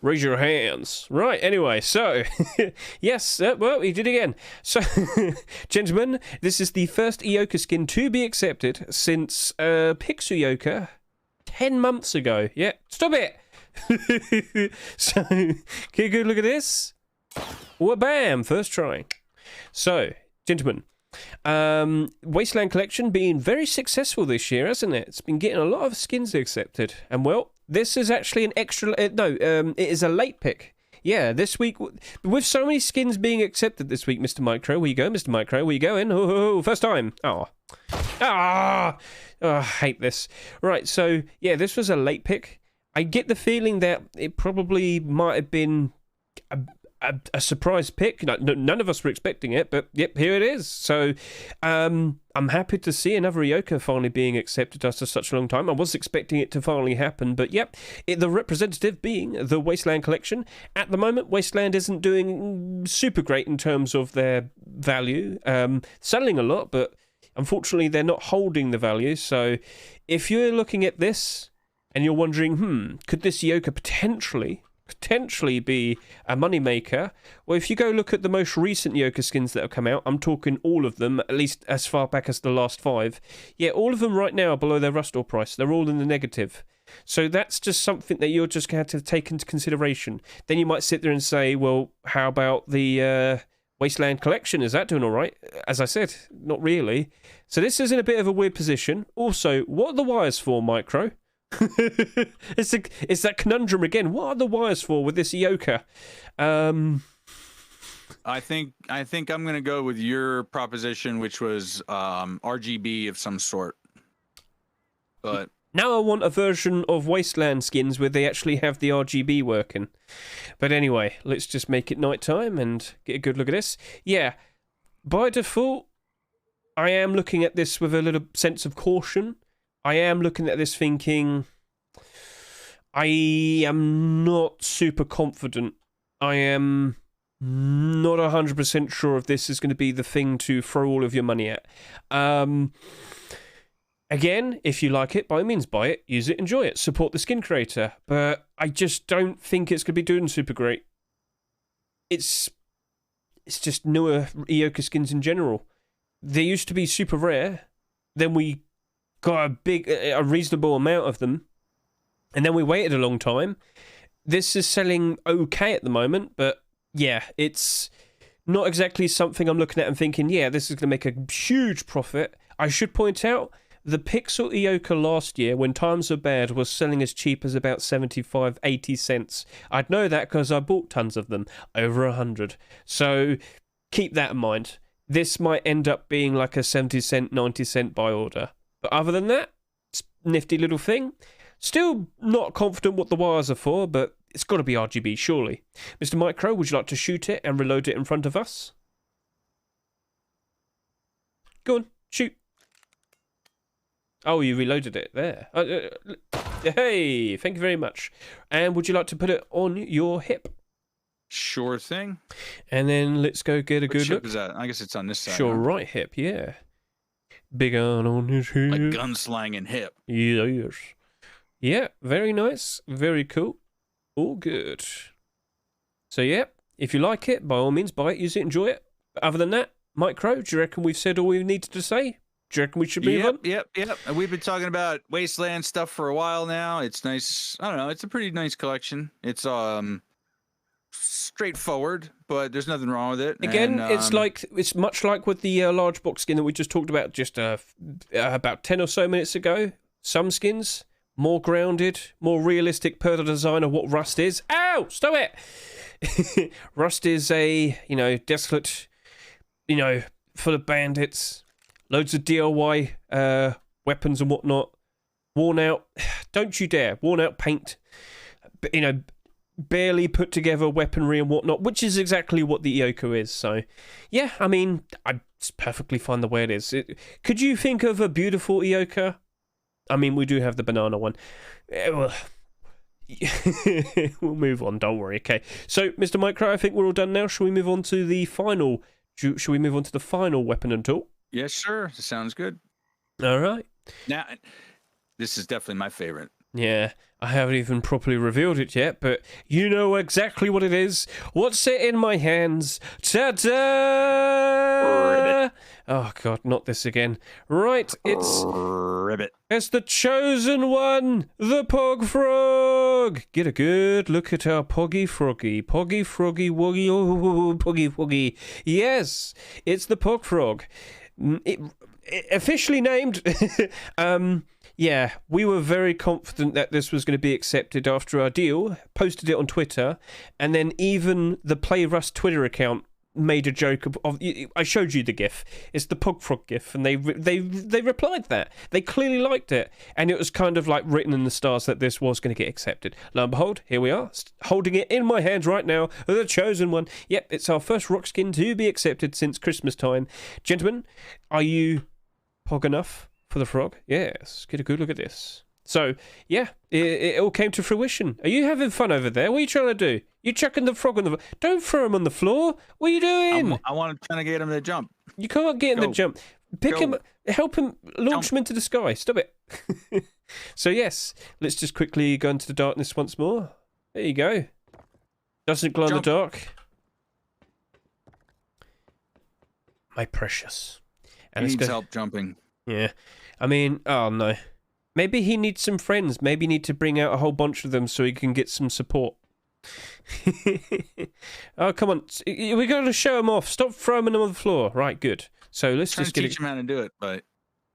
S1: Raise your hands. Right. Anyway, so yes, well, he did again. So, gentlemen, this is the first EOKA skin to be accepted since Pixel EOKA 10 months ago. Yeah, stop it. So, can you go look at this? Well, bam, first try. So, gentlemen, Wasteland Collection being very successful this year, hasn't it? It's been getting a lot of skins accepted. And, well, this is actually an extra... it is a late pick. Yeah, this week, with so many skins being accepted this week, Mr. MICRØ, where you go, Mr. MICRØ, where you going? Oh, first time. Oh, I hate this. Right, so, yeah, this was a late pick. I get the feeling that it probably might have been a surprise pick. None of us were expecting it, but yep, here it is. So I'm happy to see another EOKA finally being accepted after such a long time. I was expecting it to finally happen, but yep, the representative being the Wasteland collection. At the moment, Wasteland isn't doing super great in terms of their value. Selling a lot, but unfortunately they're not holding the value. So if you're looking at this and you're wondering, could this EOKA potentially be a moneymaker? Well, if you go look at the most recent EOKA skins that have come out, I'm talking all of them, at least as far back as the last 5. Yeah, all of them right now are below their rust ore price. They're all in the negative. So that's just something that you're just going to have to take into consideration. Then you might sit there and say, well, how about the Wasteland collection? Is that doing all right? As I said, not really. So this is in a bit of a weird position. Also, what are the wires for, MICRØ? It's that conundrum again. What are the wires for with this EOKA?
S2: I think I'm gonna go with your proposition, which was RGB of some sort. But
S1: now I want a version of Wasteland skins where they actually have the RGB working. But anyway, let's just make it nighttime and get a good look at this. Yeah, by default, I am looking at this with a little sense of caution. I am looking at this thinking, I am not super confident. I am not 100% sure if this is going to be the thing to throw all of your money at. Again, if you like it, by all means buy it, use it, enjoy it, support the skin creator. But I just don't think it's going to be doing super great. It's just newer EOKA skins in general. They used to be super rare. Then we got a reasonable amount of them, and then we waited a long time. This is selling okay at the moment, but yeah, it's not exactly something I'm looking at and thinking, yeah, this is going to make a huge profit. I should point out, the Pixel EOKA last year, when times were bad, was selling as cheap as about 75, 80 cents. I'd know that because I bought tons of them, over 100. So keep that in mind. This might end up being like a 70 cent, 90 cent buy order. But other than that, it's a nifty little thing. Still not confident what the wires are for, but it's got to be RGB, surely. Mr. MICRØ, would you like to shoot it and reload it in front of us? Go on, shoot. Oh, you reloaded it there. Hey, thank you very much. And would you like to put it on your hip?
S2: Sure thing.
S1: And then let's go get a good look.
S2: What hip is that? I guess it's on this side.
S1: Sure, right hip, yeah. Big on his hip.
S2: Like gunslanging hip.
S1: Yes. Yeah, very nice. Very cool. All good. So, yeah, if you like it, by all means, buy it, use it, enjoy it. But other than that, MICRØ, do you reckon we've said all we needed to say? Do you reckon we should move on?
S2: Yep. And we've been talking about Wasteland stuff for a while now. It's nice. I don't know. It's a pretty nice collection. It's straightforward, but there's nothing wrong with it.
S1: Again, it's much like with the large box skin that we just talked about just about 10 or so minutes ago. Some skins more grounded, more realistic per the design of what Rust is. Ow! Stop it! Rust is a desolate, full of bandits, loads of DIY weapons and whatnot, worn out. Don't you dare! Worn out paint. Barely put together weaponry and whatnot, which is exactly what the EOKA is. So, yeah, I mean, it's perfectly fine the way it is. Could you think of a beautiful EOKA? I mean, we do have the banana one. We'll move on, don't worry. Okay, so, Mr. MICRØ, I think we're all done now. Shall we move on to the final? Shall we move on to the final weapon and tool?
S2: Yes, sir. Sounds good.
S1: All right.
S2: Now, this is definitely my favorite.
S1: Yeah, I haven't even properly revealed it yet, but you know exactly what it is. What's it in my hands? Ta-da!
S2: Ribbit.
S1: Oh, God, not this again. Right, it's
S2: Ribbit.
S1: It's the chosen one, the Pog Frog. Get a good look at our Poggy Froggy. Poggy Froggy Woggy, oh, Poggy Froggy. Yes, it's the Pog Frog. It officially named... Yeah, we were very confident that this was going to be accepted after our deal, posted it on Twitter, and then even the Play Rust Twitter account made a joke of I showed you the GIF. It's the Pog Frog GIF, and they replied that they clearly liked it, and it was kind of like written in the stars that this was going to get accepted. Lo and behold, here we are, holding it in my hands right now, the chosen one. Yep, it's our first rock skin to be accepted since Christmas time. Gentlemen, are you Pog enough for the frog? Yes, get a good look at this. So, yeah, it all came to fruition. Are you having fun over there? What are you trying to do? You chucking the frog on the... Don't throw him on the floor. What are you doing?
S2: I want to try to get him to jump.
S1: You can't get him to jump. Pick him... Help him launch him into the sky. Stop it. So, yes, let's just quickly go into the darkness once more. There you go. Doesn't glow in the dark. My precious.
S2: And he needs help jumping.
S1: Yeah. I mean, oh, no. Maybe he needs some friends. Maybe you need to bring out a whole bunch of them so he can get some support. Oh, come on. We got to show him off. Stop throwing him on the floor. Right, good. So let's just
S2: teach him how to do it, but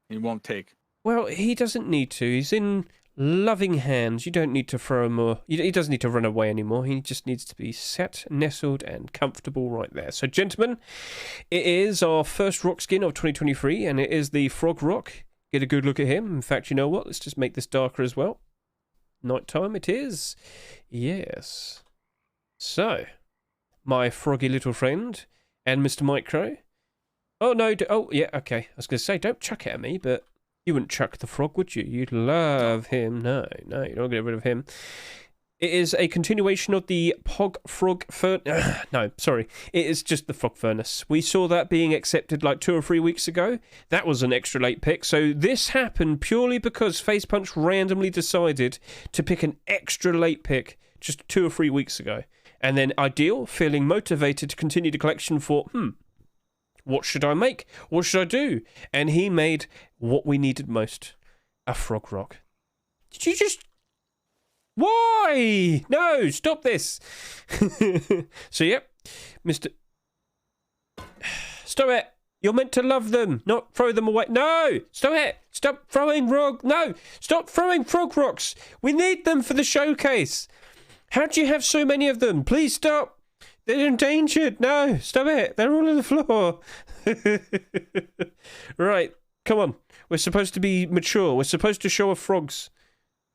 S2: he won't take.
S1: Well, he doesn't need to. He's in loving hands. You don't need to throw him or... He doesn't need to run away anymore. He just needs to be sat, nestled, and comfortable right there. So, gentlemen, it is our first rock skin of 2023, and it is the Frog Rock. Get a good look at him. In fact, you know what? Let's just make this darker as well. Nighttime it is. Yes. So, my froggy little friend and Mr. MICRØ. Oh, no. Oh, yeah, okay. I was going to say, don't chuck it at me, but you wouldn't chuck the frog, would you? You'd love him. No, you don't get rid of him. It is a continuation of the Pog Frog Furnace. No, sorry. It is just the Frog Furnace. We saw that being accepted like 2 or 3 weeks ago. That was an extra late pick. So this happened purely because Facepunch randomly decided to pick an extra late pick just 2 or 3 weeks ago. And then Ideal, feeling motivated to continue the collection, thought, what should I make? What should I do? And he made what we needed most. A Frog Rock. Did you just... Why? No, stop this. So, yep, Mr... Stop it. You're meant to love them, not throw them away. No, stop it. Stop throwing No, stop throwing frog rocks. We need them for the showcase. How do you have so many of them? Please stop. They're endangered. No, stop it. They're all on the floor. Right, come on. We're supposed to be mature. We're supposed to show off frogs.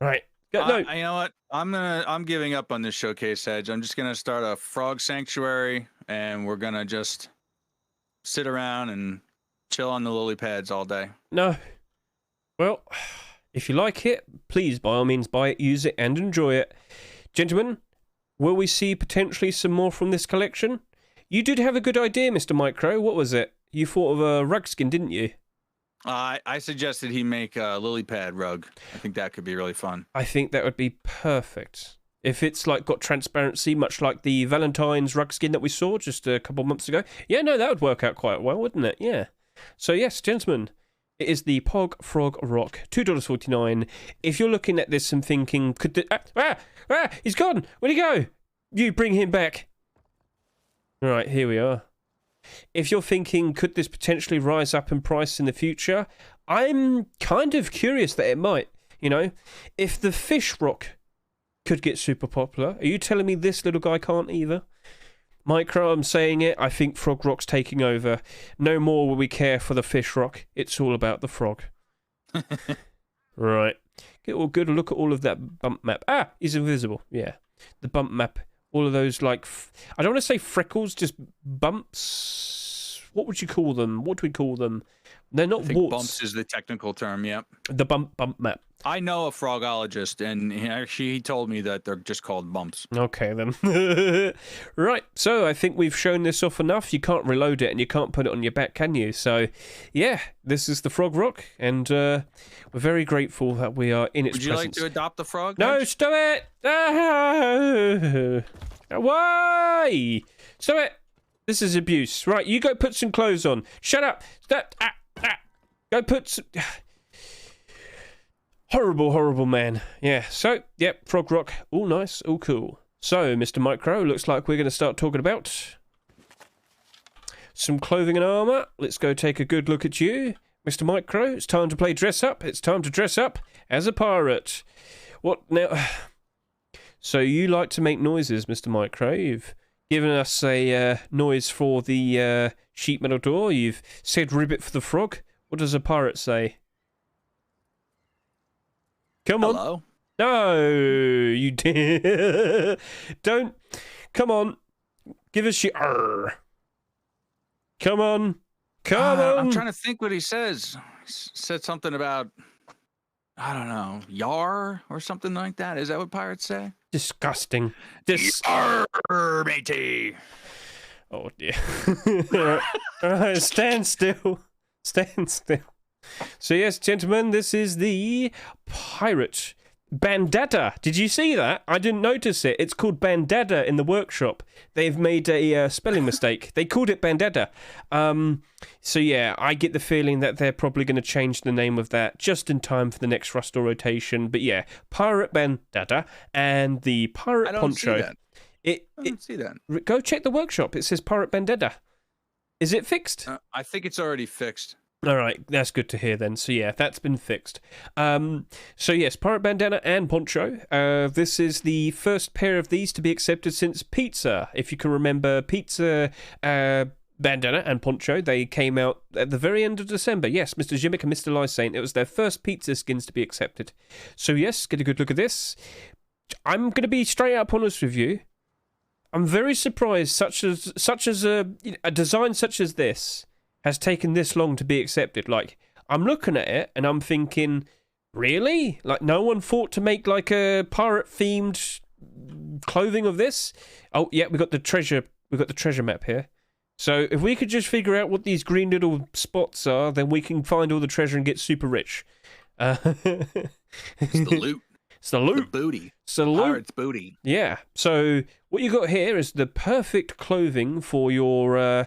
S1: Right. No.
S2: You know what? I'm giving up on this showcase, Hedge. I'm just gonna start a frog sanctuary, and we're gonna just sit around and chill on the lily pads all day.
S1: No. Well, if you like it, please by all means buy it, use it, and enjoy it. Gentlemen, will we see potentially some more from this collection? You did have a good idea, Mr. MICRØ. What was it? You thought of a rug skin, didn't you?
S2: I suggested he make a lily pad rug. I think that could be really fun.
S1: I think that would be perfect. If it's like got transparency, much like the Valentine's rug skin that we saw just a couple of months ago. Yeah, no, that would work out quite well, wouldn't it? Yeah. So yes, gentlemen, it is the Pog Frog Rock, $2.49. If you're looking at this and thinking, could the... he's gone. Where'd he go? You bring him back. All right, here we are. If you're thinking, could this potentially rise up in price in the future? I'm kind of curious that it might. You know, if the fish rock could get super popular, are you telling me this little guy can't either? MICRØ, I'm saying it. I think Frog Rock's taking over. No more will we care for the fish rock. It's all about the frog. Right. Get a good look at all of that bump map. Ah, he's invisible. Yeah. The bump map. All of those, like, I don't want to say freckles, just bumps. What would you call them? What do we call them? They're not warts.
S2: Bumps is the technical term, yep.
S1: The bump map.
S2: I know a frogologist, and he told me that they're just called bumps.
S1: Okay, then. Right, so I think we've shown this off enough. You can't reload it, and you can't put it on your back, can you? So, yeah, this is the Frog Rock, and we're very grateful that we are in its presence.
S2: Would you like to adopt the frog?
S1: No,
S2: Hedge?
S1: stop it! Ah! Why? Stop it! This is abuse. Right, you go put some clothes on. Shut up! Stop! Go put some... Horrible man. Yeah, so, yep, Frog Rock. All nice, all cool. So, Mr. MICRØ, looks like we're going to start talking about some clothing and armour. Let's go take a good look at you. Mr. MICRØ, it's time to play dress up. It's time to dress up as a pirate. What now? So, you like to make noises, Mr. MICRØ. giving us a noise for the sheet metal door. You've said ribbit for the frog. What does a pirate say? Come on.
S2: Hello?
S1: No, you did. Don't. Come on. Give us your. Arr. Come on. Come on.
S2: I'm trying to think what he says. He said something about, I don't know, yar or something like that. Is that what pirates say?
S1: Disgusting.
S2: Yar, matey.
S1: Oh, dear. All right, stand still. Stand still. So, yes, gentlemen, this is the pirate Bandana. Did you see that? I didn't notice it. It's called Bandana in the workshop. They've made a spelling mistake. They called it Bandana. So yeah, I get the feeling that they're probably going to change the name of that just in time for the next Rustle rotation. But yeah, Pirate Bandana and the Pirate Poncho.
S2: See that. I don't see that.
S1: Go check the workshop. It says Pirate Bandana. Is it fixed?
S2: I think it's already fixed.
S1: All right, that's good to hear then. So yeah, that's been fixed. So yes, Pirate Bandana and Poncho. This is the first pair of these to be accepted since Pizza. If you can remember, Pizza, Bandana and Poncho, they came out at the very end of December. Yes, Mr. Jimmick and Mr. Lysane. It was their first Pizza skins to be accepted. So yes, get a good look at this. I'm going to be straight up honest with you. I'm very surprised such as a design such as this has taken this long to be accepted. Like, I'm looking at it and I'm thinking, really? Like, no one thought to make like a pirate-themed clothing of this? Oh, yeah, we got the treasure map here. So if we could just figure out what these green little spots are, then we can find all the treasure and get super rich.
S2: It's the loot.
S1: It's the loot.
S2: The booty.
S1: It's the loot.
S2: Pirate's booty.
S1: Yeah. So what you got here is the perfect clothing for your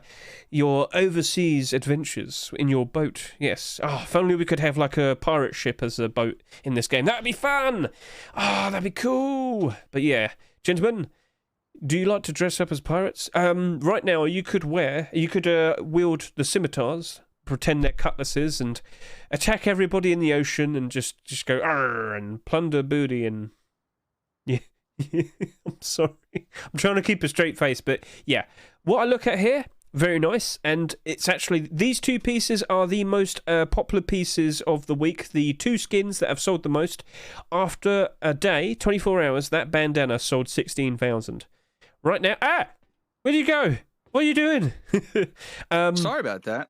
S1: overseas adventures in your boat. Yes. Oh, if only we could have like a pirate ship as a boat in this game. That'd be fun. Oh, that'd be cool. But yeah, gentlemen, do you like to dress up as pirates? Right now you could wield the scimitars, pretend they're cutlasses, and attack everybody in the ocean and just go arr and plunder booty and yeah. I'm sorry. I'm trying to keep a straight face, but yeah. What I look at here, very nice, and it's actually these two pieces are the most popular pieces of the week. The two skins that have sold the most. After a day, 24 hours, that bandana sold 16,000. Right now, where do you go? What are you doing?
S2: Sorry about that.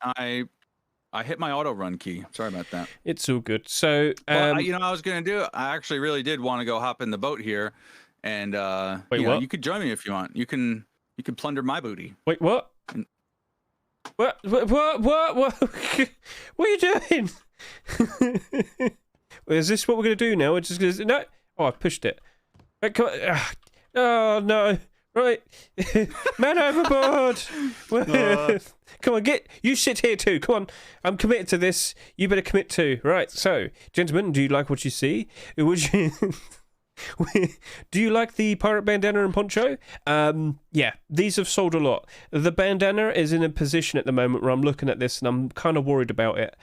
S2: I hit my auto run key. Sorry about that.
S1: It's all good. So,
S2: well, I was gonna do. I actually really did want to go hop in the boat here, and
S1: wait,
S2: you could join me if you want. You can plunder my booty.
S1: Wait, what? What? What are you doing? Is this what we're gonna do now? We're just gonna no. Oh, I pushed it. Wait, come on. Oh no. Right, man overboard. Come on, you sit here too. Come on, I'm committed to this. You better commit too. Right, so, gentlemen, do you like what you see? Would you? Do you like the pirate bandana and poncho? Yeah, these have sold a lot. The bandana is in a position at the moment where I'm looking at this and I'm kind of worried about it.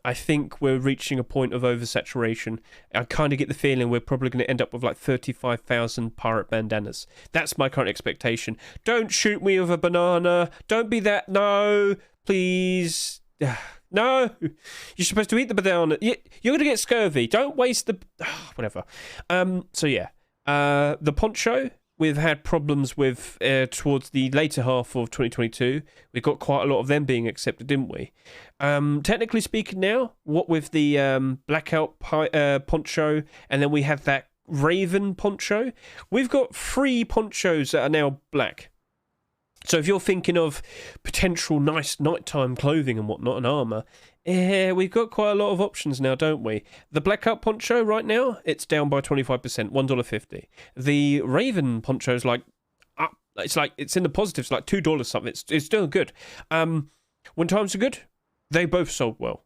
S1: I think we're reaching a point of oversaturation. I kind of get the feeling we're probably going to end up with like 35,000 pirate bandanas. That's my current expectation. Don't shoot me with a banana. Don't be that. No, please. No. You're supposed to eat the banana. You're going to get scurvy. Don't waste the... whatever. So yeah. The poncho, we've had problems with towards the later half of 2022. We got quite a lot of them being accepted, didn't we? Technically speaking now, what with the blackout poncho, and then we have that raven poncho, we've got 3 ponchos that are now black. So if you're thinking of potential nice nighttime clothing and whatnot and armour, we've got quite a lot of options now, don't we? The blackout poncho right now, it's down by 25%, $1.50. The raven poncho's like up. It's in the positives, like $2 something. It's doing good. When times are good, they both sold well.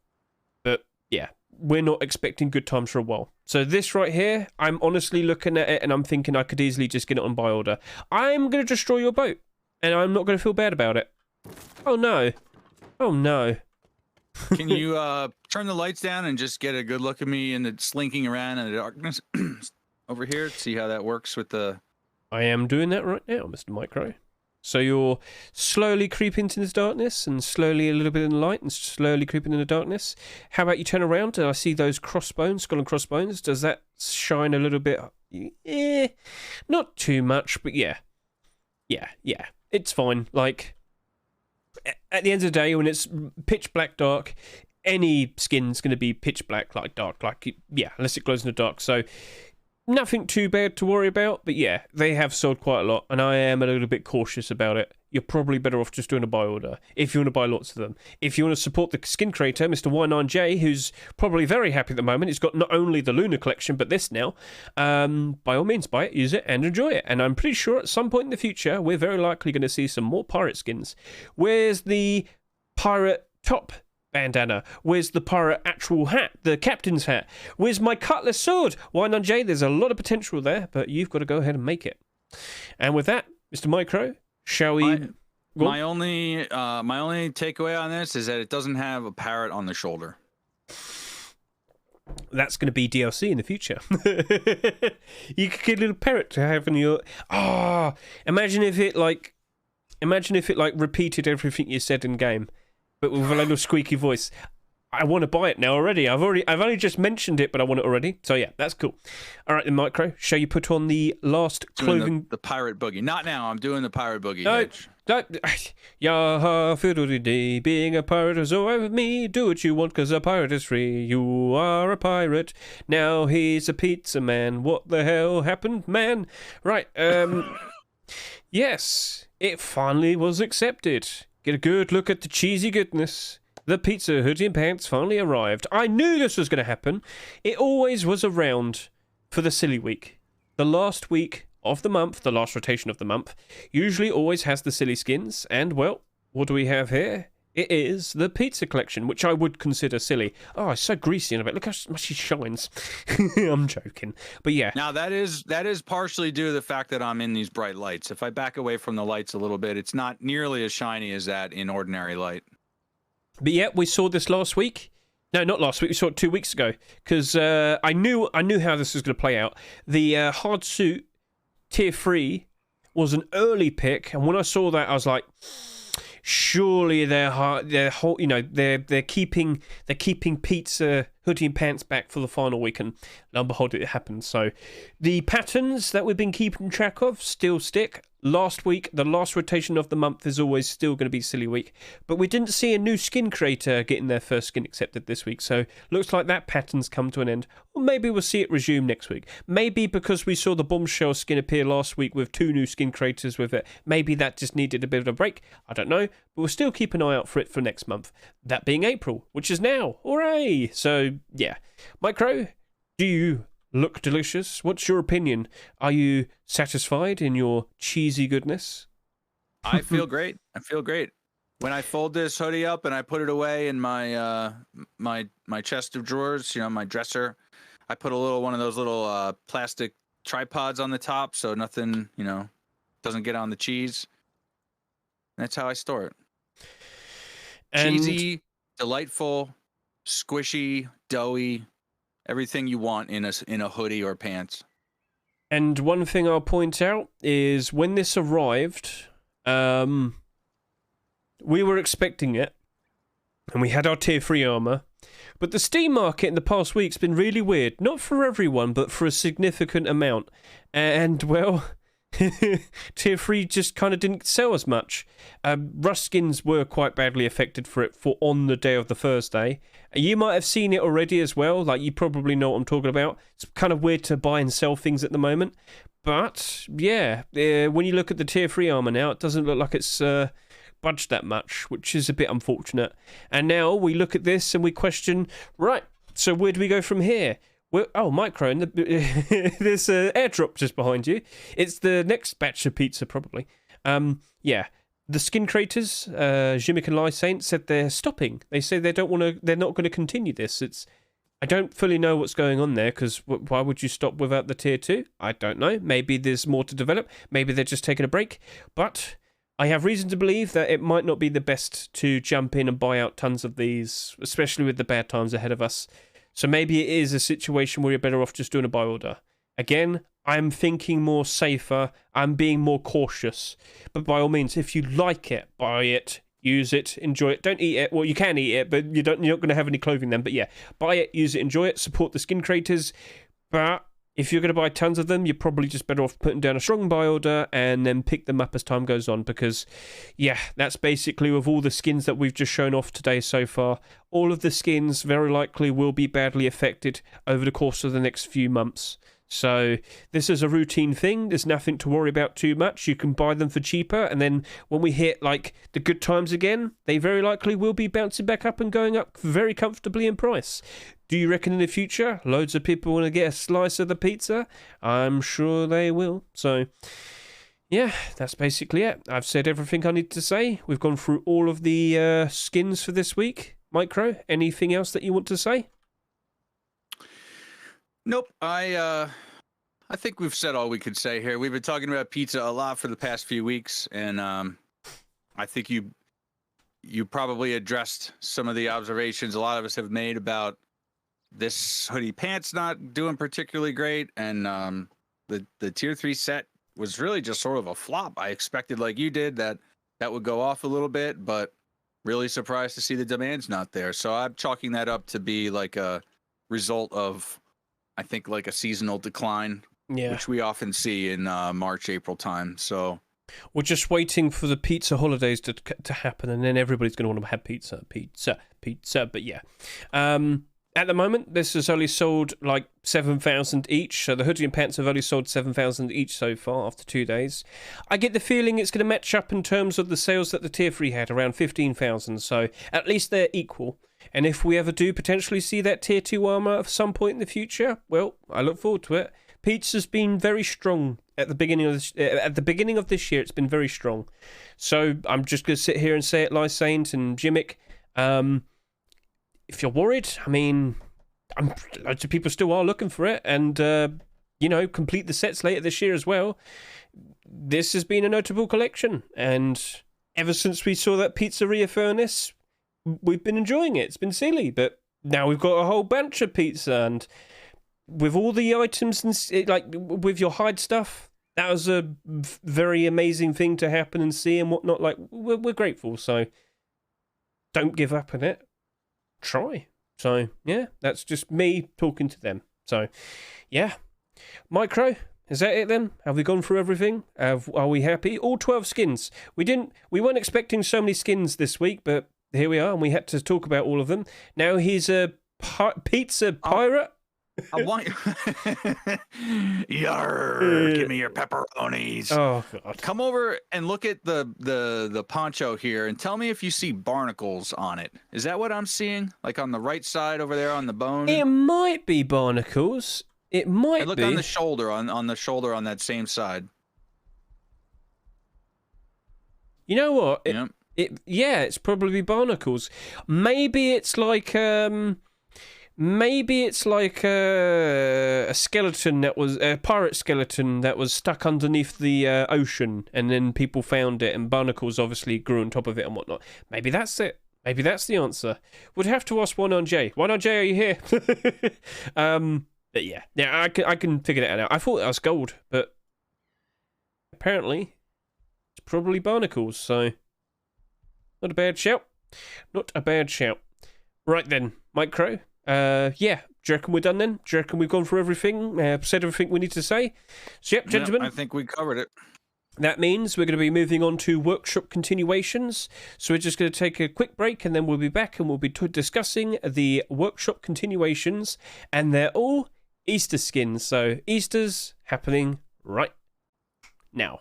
S1: But yeah, we're not expecting good times for a while. So this right here, I'm honestly looking at it and I'm thinking I could easily just get it on buy order. I'm going to destroy your boat. And I'm not going to feel bad about it. Oh, no. Oh, no.
S2: Can you turn the lights down and just get a good look at me and the slinking around in the darkness over here? See how that works with the
S1: I am doing that right now, Mr. MICRØ. So you're slowly creeping into the darkness and slowly a little bit in the light and slowly creeping in the darkness. How about you turn around and I see those crossbones, skull and crossbones. Does that shine a little bit? Not too much, but yeah. Yeah. It's fine. Like, at the end of the day, when it's pitch black dark, any skin's going to be pitch black, like dark. Like, yeah, unless it glows in the dark. So, nothing too bad to worry about, but yeah, they have sold quite a lot, and I am a little bit cautious about it. You're probably better off just doing a buy order, if you want to buy lots of them. If you want to support the skin creator, Mr. Y9J, who's probably very happy at the moment, he's got not only the Lunar collection, but this now, by all means, buy it, use it, and enjoy it. And I'm pretty sure at some point in the future, we're very likely going to see some more pirate skins. Where's the pirate top bandana? Where's the pirate actual hat? The captain's hat? Where's my cutlass sword? Y9J, there's a lot of potential there, but you've got to go ahead and make it. And with that, Mr. MICRØ, shall we...
S2: My only takeaway on this is that it doesn't have a parrot on the shoulder.
S1: That's going to be DLC in the future. You could get a little parrot to have in your... imagine if it repeated everything you said in game, but with a little squeaky voice. I want to buy it now already. I've only just mentioned it, but I want it already. So yeah, that's cool. All right, then, MICRØ, shall you put on the last clothing?
S2: The pirate boogie. Not now. I'm doing the pirate boogie.
S1: No, Yaha fiddle-dee-dee, being a pirate is alright with me. Do what you want, 'cause a pirate is free. You are a pirate. Now he's a pizza man. What the hell happened, man? Right. Yes, it finally was accepted. Get a good look at the cheesy goodness. The pizza hoodie and pants finally arrived. I knew this was going to happen. It always was around for the silly week. The last week of the month, the last rotation of the month, usually always has the silly skins. And, well, what do we have here? It is the pizza collection, which I would consider silly. Oh, it's so greasy in a bit. Look how much she shines. I'm joking. But yeah.
S2: Now, that is partially due to the fact that I'm in these bright lights. If I back away from the lights a little bit, it's not nearly as shiny as that in ordinary light.
S1: But yeah, we saw this last week. No, not last week. We saw it 2 weeks ago. Because I knew how this was going to play out. The hard suit tier 3 was an early pick. And when I saw that, I was like... Surely they're keeping pizza hoodie and pants back for the final week, and lo and behold, it happened. So the patterns that we've been keeping track of still stick. Last week, the last rotation of the month is always still going to be silly week, but we didn't see a new skin creator getting their first skin accepted this week, so looks like that pattern's come to an end. Or maybe we'll see it resume next week. Maybe because we saw the bombshell skin appear last week with 2 new skin creators with it, maybe that just needed a bit of a break. I don't know, but we'll still keep an eye out for it for next month. That being April, which is now. Hooray! So, yeah. MICRØ, do you look delicious? What's your opinion? Are you satisfied in your cheesy goodness?
S2: I feel great. When I fold this hoodie up and I put it away in my my chest of drawers, my dresser, I put one of those little plastic tripods on the top so nothing, doesn't get on the cheese. And that's how I store it. And cheesy, delightful, squishy, doughy. Everything you want in a hoodie or pants.
S1: And one thing I'll point out is when this arrived, we were expecting it, and we had our tier 3 armor, but the Steam market in the past week's been really weird. Not for everyone, but for a significant amount. And, well, tier 3 just kind of didn't sell as much. Rust skins were quite badly affected for it on the day of the Thursday. You might have seen it already as well, like you probably know what I'm talking about. It's kind of weird to buy and sell things at the moment. But, yeah, when you look at the tier 3 armor now, it doesn't look like it's budged that much, which is a bit unfortunate. And now we look at this and we question, right, so where do we go from here? MICRØ, and there's an airdrop just behind you. It's the next batch of pizza, probably. Yeah. The skin creators, Jimmick and Lyssaint, said they're stopping. They say they're not going to continue this. I don't fully know what's going on there, because why would you stop without the tier 2? I don't know. Maybe there's more to develop. Maybe they're just taking a break. But I have reason to believe that it might not be the best to jump in and buy out tons of these, especially with the bad times ahead of us. So maybe it is a situation where you're better off just doing a buy order. Again, I'm thinking more safer. I'm being more cautious. But by all means, if you like it, buy it, use it, enjoy it. Don't eat it. Well, you can eat it, but you're not going to have any clothing then. But yeah, buy it, use it, enjoy it, support the skin creators. But if you're going to buy tons of them, you're probably just better off putting down a strong buy order and then pick them up as time goes on, because, yeah, that's basically with all the skins that we've just shown off today so far. All of the skins very likely will be badly affected over the course of the next few months. So this is a routine thing. There's nothing to worry about too much. You can buy them for cheaper, and then when we hit like the good times again, they very likely will be bouncing back up and going up very comfortably in price. Do you reckon in the future loads of people want to get a slice of the pizza? I'm sure they will. So yeah, that's basically it. I've said everything I need to say. We've gone through all of the skins for this week. MICRØ, anything else that you want to say?
S2: Nope. I think we've said all we could say here. We've been talking about pizza a lot for the past few weeks, and I think you probably addressed some of the observations a lot of us have made about this hoodie pants not doing particularly great, and the tier 3 set was really just sort of a flop. I expected, like you did, that would go off a little bit, but really surprised to see the demand's not there. So I'm chalking that up to be like a result of, I think, like a seasonal decline, which we often see in March, April time. So
S1: we're just waiting for the pizza holidays to happen, and then everybody's going to want to have pizza. But yeah, at the moment, this has only sold like 7,000 each. So the hoodie and pants have only sold 7,000 each so far after 2 days. I get the feeling it's going to match up in terms of the sales that the tier 3 had, around 15,000. So at least they're equal. And if we ever do potentially see that tier 2 armor at some point in the future, well, I look forward to it. Pizza's been very strong at the beginning of this year. It's been very strong. So I'm just going to sit here and say it, Lysaint and Jimmick. If you're worried, I mean, loads of people still are looking for it, and complete the sets later this year as well. This has been a notable collection, and ever since we saw that pizzeria furnace, we've been enjoying it. It's been silly, but now we've got a whole bunch of pizza, and with all the items and like with your hide stuff, that was a very amazing thing to happen and see and whatnot. Like we're grateful, so don't give up on it. Try. So yeah, that's just me talking to them. So yeah, MICRØ, is that it then? Have we gone through everything? Are we happy? All 12 skins. We weren't expecting so many skins this week, but here we are, and we had to talk about all of them. Now he's a pizza pirate.
S2: I want Yarr, give me your pepperonis.
S1: Oh God.
S2: Come over and look at the poncho here and tell me if you see barnacles on it. Is that what I'm seeing? Like on the right side over there on the bone?
S1: It might be barnacles. It might
S2: look
S1: be.
S2: On the shoulder, on the shoulder on that same side.
S1: You know what? It's probably barnacles. Maybe it's like a skeleton that was a pirate skeleton that was stuck underneath the ocean, and then people found it, and barnacles obviously grew on top of it and whatnot. Maybe that's it. Maybe that's the answer. Would have to ask One on J. One on J, are you here? But yeah, I can figure that out. I thought that was gold, but apparently it's probably barnacles. So not a bad shout. Not a bad shout. Right then, MICRØ. Do you reckon we're done then? Do you reckon we've gone through everything? Said everything we need to say? So, yep, gentlemen.
S2: I think we covered it.
S1: That means we're going to be moving on to workshop continuations. So we're just going to take a quick break, and then we'll be back, and we'll be discussing the workshop continuations, and they're all Easter skins. So Easter's happening right now.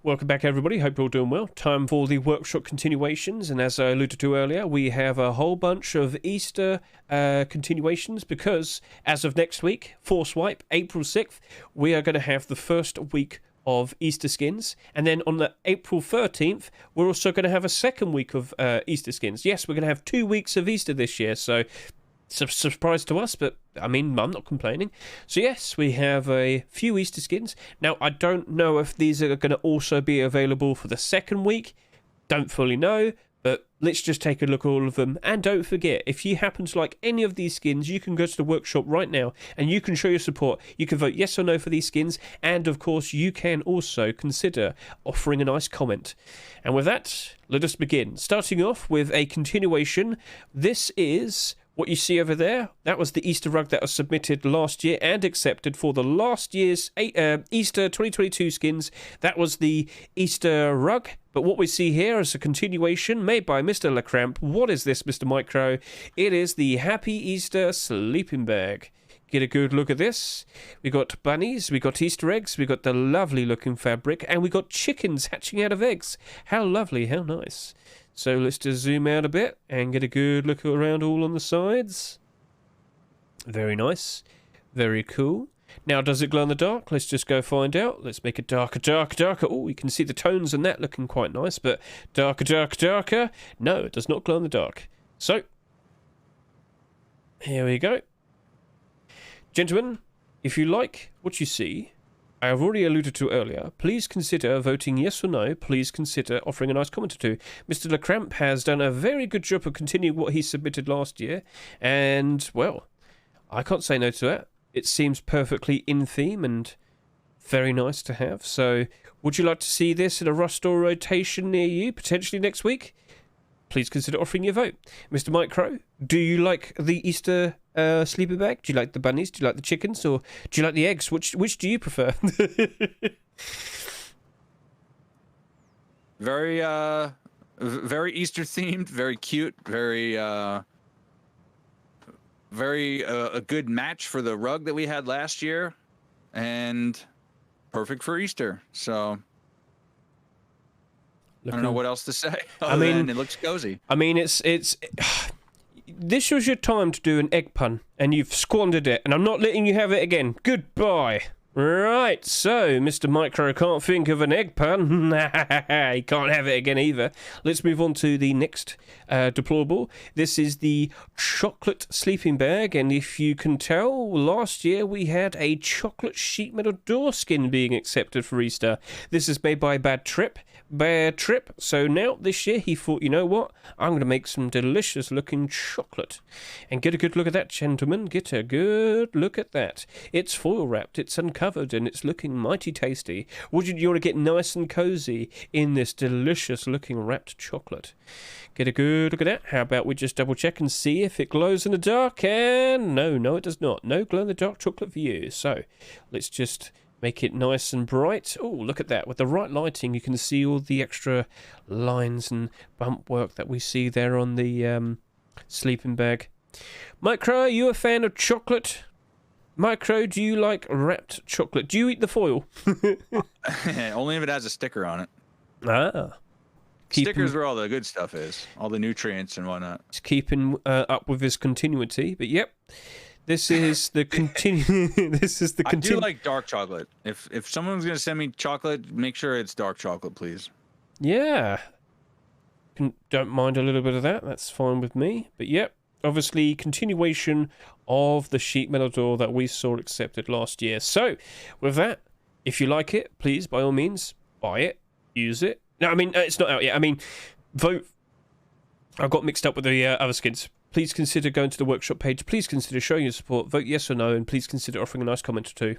S1: Welcome back, everybody. Hope you're all doing well. Time for the workshop continuations, and as I alluded to earlier, we have a whole bunch of Easter continuations, because as of next week, Force Wipe, April 6th, we are going to have the first week of Easter skins, and then on the April 13th, we're also going to have a second week of Easter skins. Yes, we're going to have 2 weeks of Easter this year, so it's a surprise to us, but I mean, I'm not complaining. So yes, we have a few Easter skins. Now, I don't know if these are going to also be available for the second week. Don't fully know, but let's just take a look at all of them. And don't forget, if you happen to like any of these skins, you can go to the workshop right now and you can show your support. You can vote yes or no for these skins. And of course, you can also consider offering a nice comment. And with that, let us begin. Starting off with a continuation. This is what you see over there. That was the Easter rug that was submitted last year and accepted for the last year's Easter 2022 skins. That was the Easter rug. But what we see here is a continuation made by Mr. LeCramp. What is this, Mr. MICRØ? It is the Happy Easter sleeping bag. Get a good look at this. We got bunnies, we got Easter eggs, we got the lovely looking fabric, and we got chickens hatching out of eggs. How lovely, how nice. So let's just zoom out a bit and get a good look around all on the sides. Very nice. Very cool. Now, does it glow in the dark? Let's just go find out. Let's make it darker, darker, darker. Oh, you can see the tones in that looking quite nice, but darker, darker, darker. No, it does not glow in the dark. So, here we go. Gentlemen, if you like what you see, I have already alluded to earlier, please consider voting yes or no. Please consider offering a nice comment or two. Mr. LeCramp has done a very good job of continuing what he submitted last year. And, well, I can't say no to that. It seems perfectly in theme and very nice to have. So, would you like to see this in a Rust Store rotation near you, potentially next week? Please consider offering your vote. Mr. MICRØ, do you like the Easter sleeping bag? Do you like the bunnies? Do you like the chickens? Or do you like the eggs? Which do you prefer?
S2: Very Easter themed, very cute, very a good match for the rug that we had last year, and perfect for Easter. So I don't know what else to say. I mean, it looks cozy.
S1: I mean, it's this was your time to do an egg pun, and you've squandered it, and I'm not letting you have it again. Goodbye. Right, so Mr. MICRØ can't think of an egg pun. He can't have it again either. Let's move on to the next deplorable. This is the chocolate sleeping bag, and if you can tell, last year we had a chocolate sheet metal door skin being accepted for Easter. This is made by Bad Trip. So now this year he thought, you know what, I'm going to make some delicious looking chocolate. And get a good look at that, gentlemen. Get a good look at that. It's foil wrapped, it's uncovered, and it's looking mighty tasty. Would you want to get nice and cozy in this delicious looking wrapped chocolate? Get a good look at that. How about we just double check and see if it glows in the dark? And no, it does not. No glow in the dark chocolate for you. So let's just make it nice and bright. Oh, look at that. With the right lighting, you can see all the extra lines and bump work that we see there on the sleeping bag. MICRØ, are you a fan of chocolate? MICRØ, do you like wrapped chocolate? Do you eat the foil?
S2: Only if it has a sticker on it.
S1: Ah.
S2: Stickers where all the good stuff is. All the nutrients and whatnot.
S1: It's keeping up with his continuity. But yep. This is the
S2: I do like dark chocolate. If someone's gonna send me chocolate, make sure it's dark chocolate, please.
S1: Yeah. Don't mind a little bit of that. That's fine with me. But yep, obviously continuation of the sheet metal door that we saw accepted last year. So with that, if you like it, please by all means buy it, use it. No, I mean it's not out yet. I mean, vote. I got mixed up with the other skins. Please consider going to the workshop page. Please consider showing your support. Vote yes or no, and please consider offering a nice comment or two.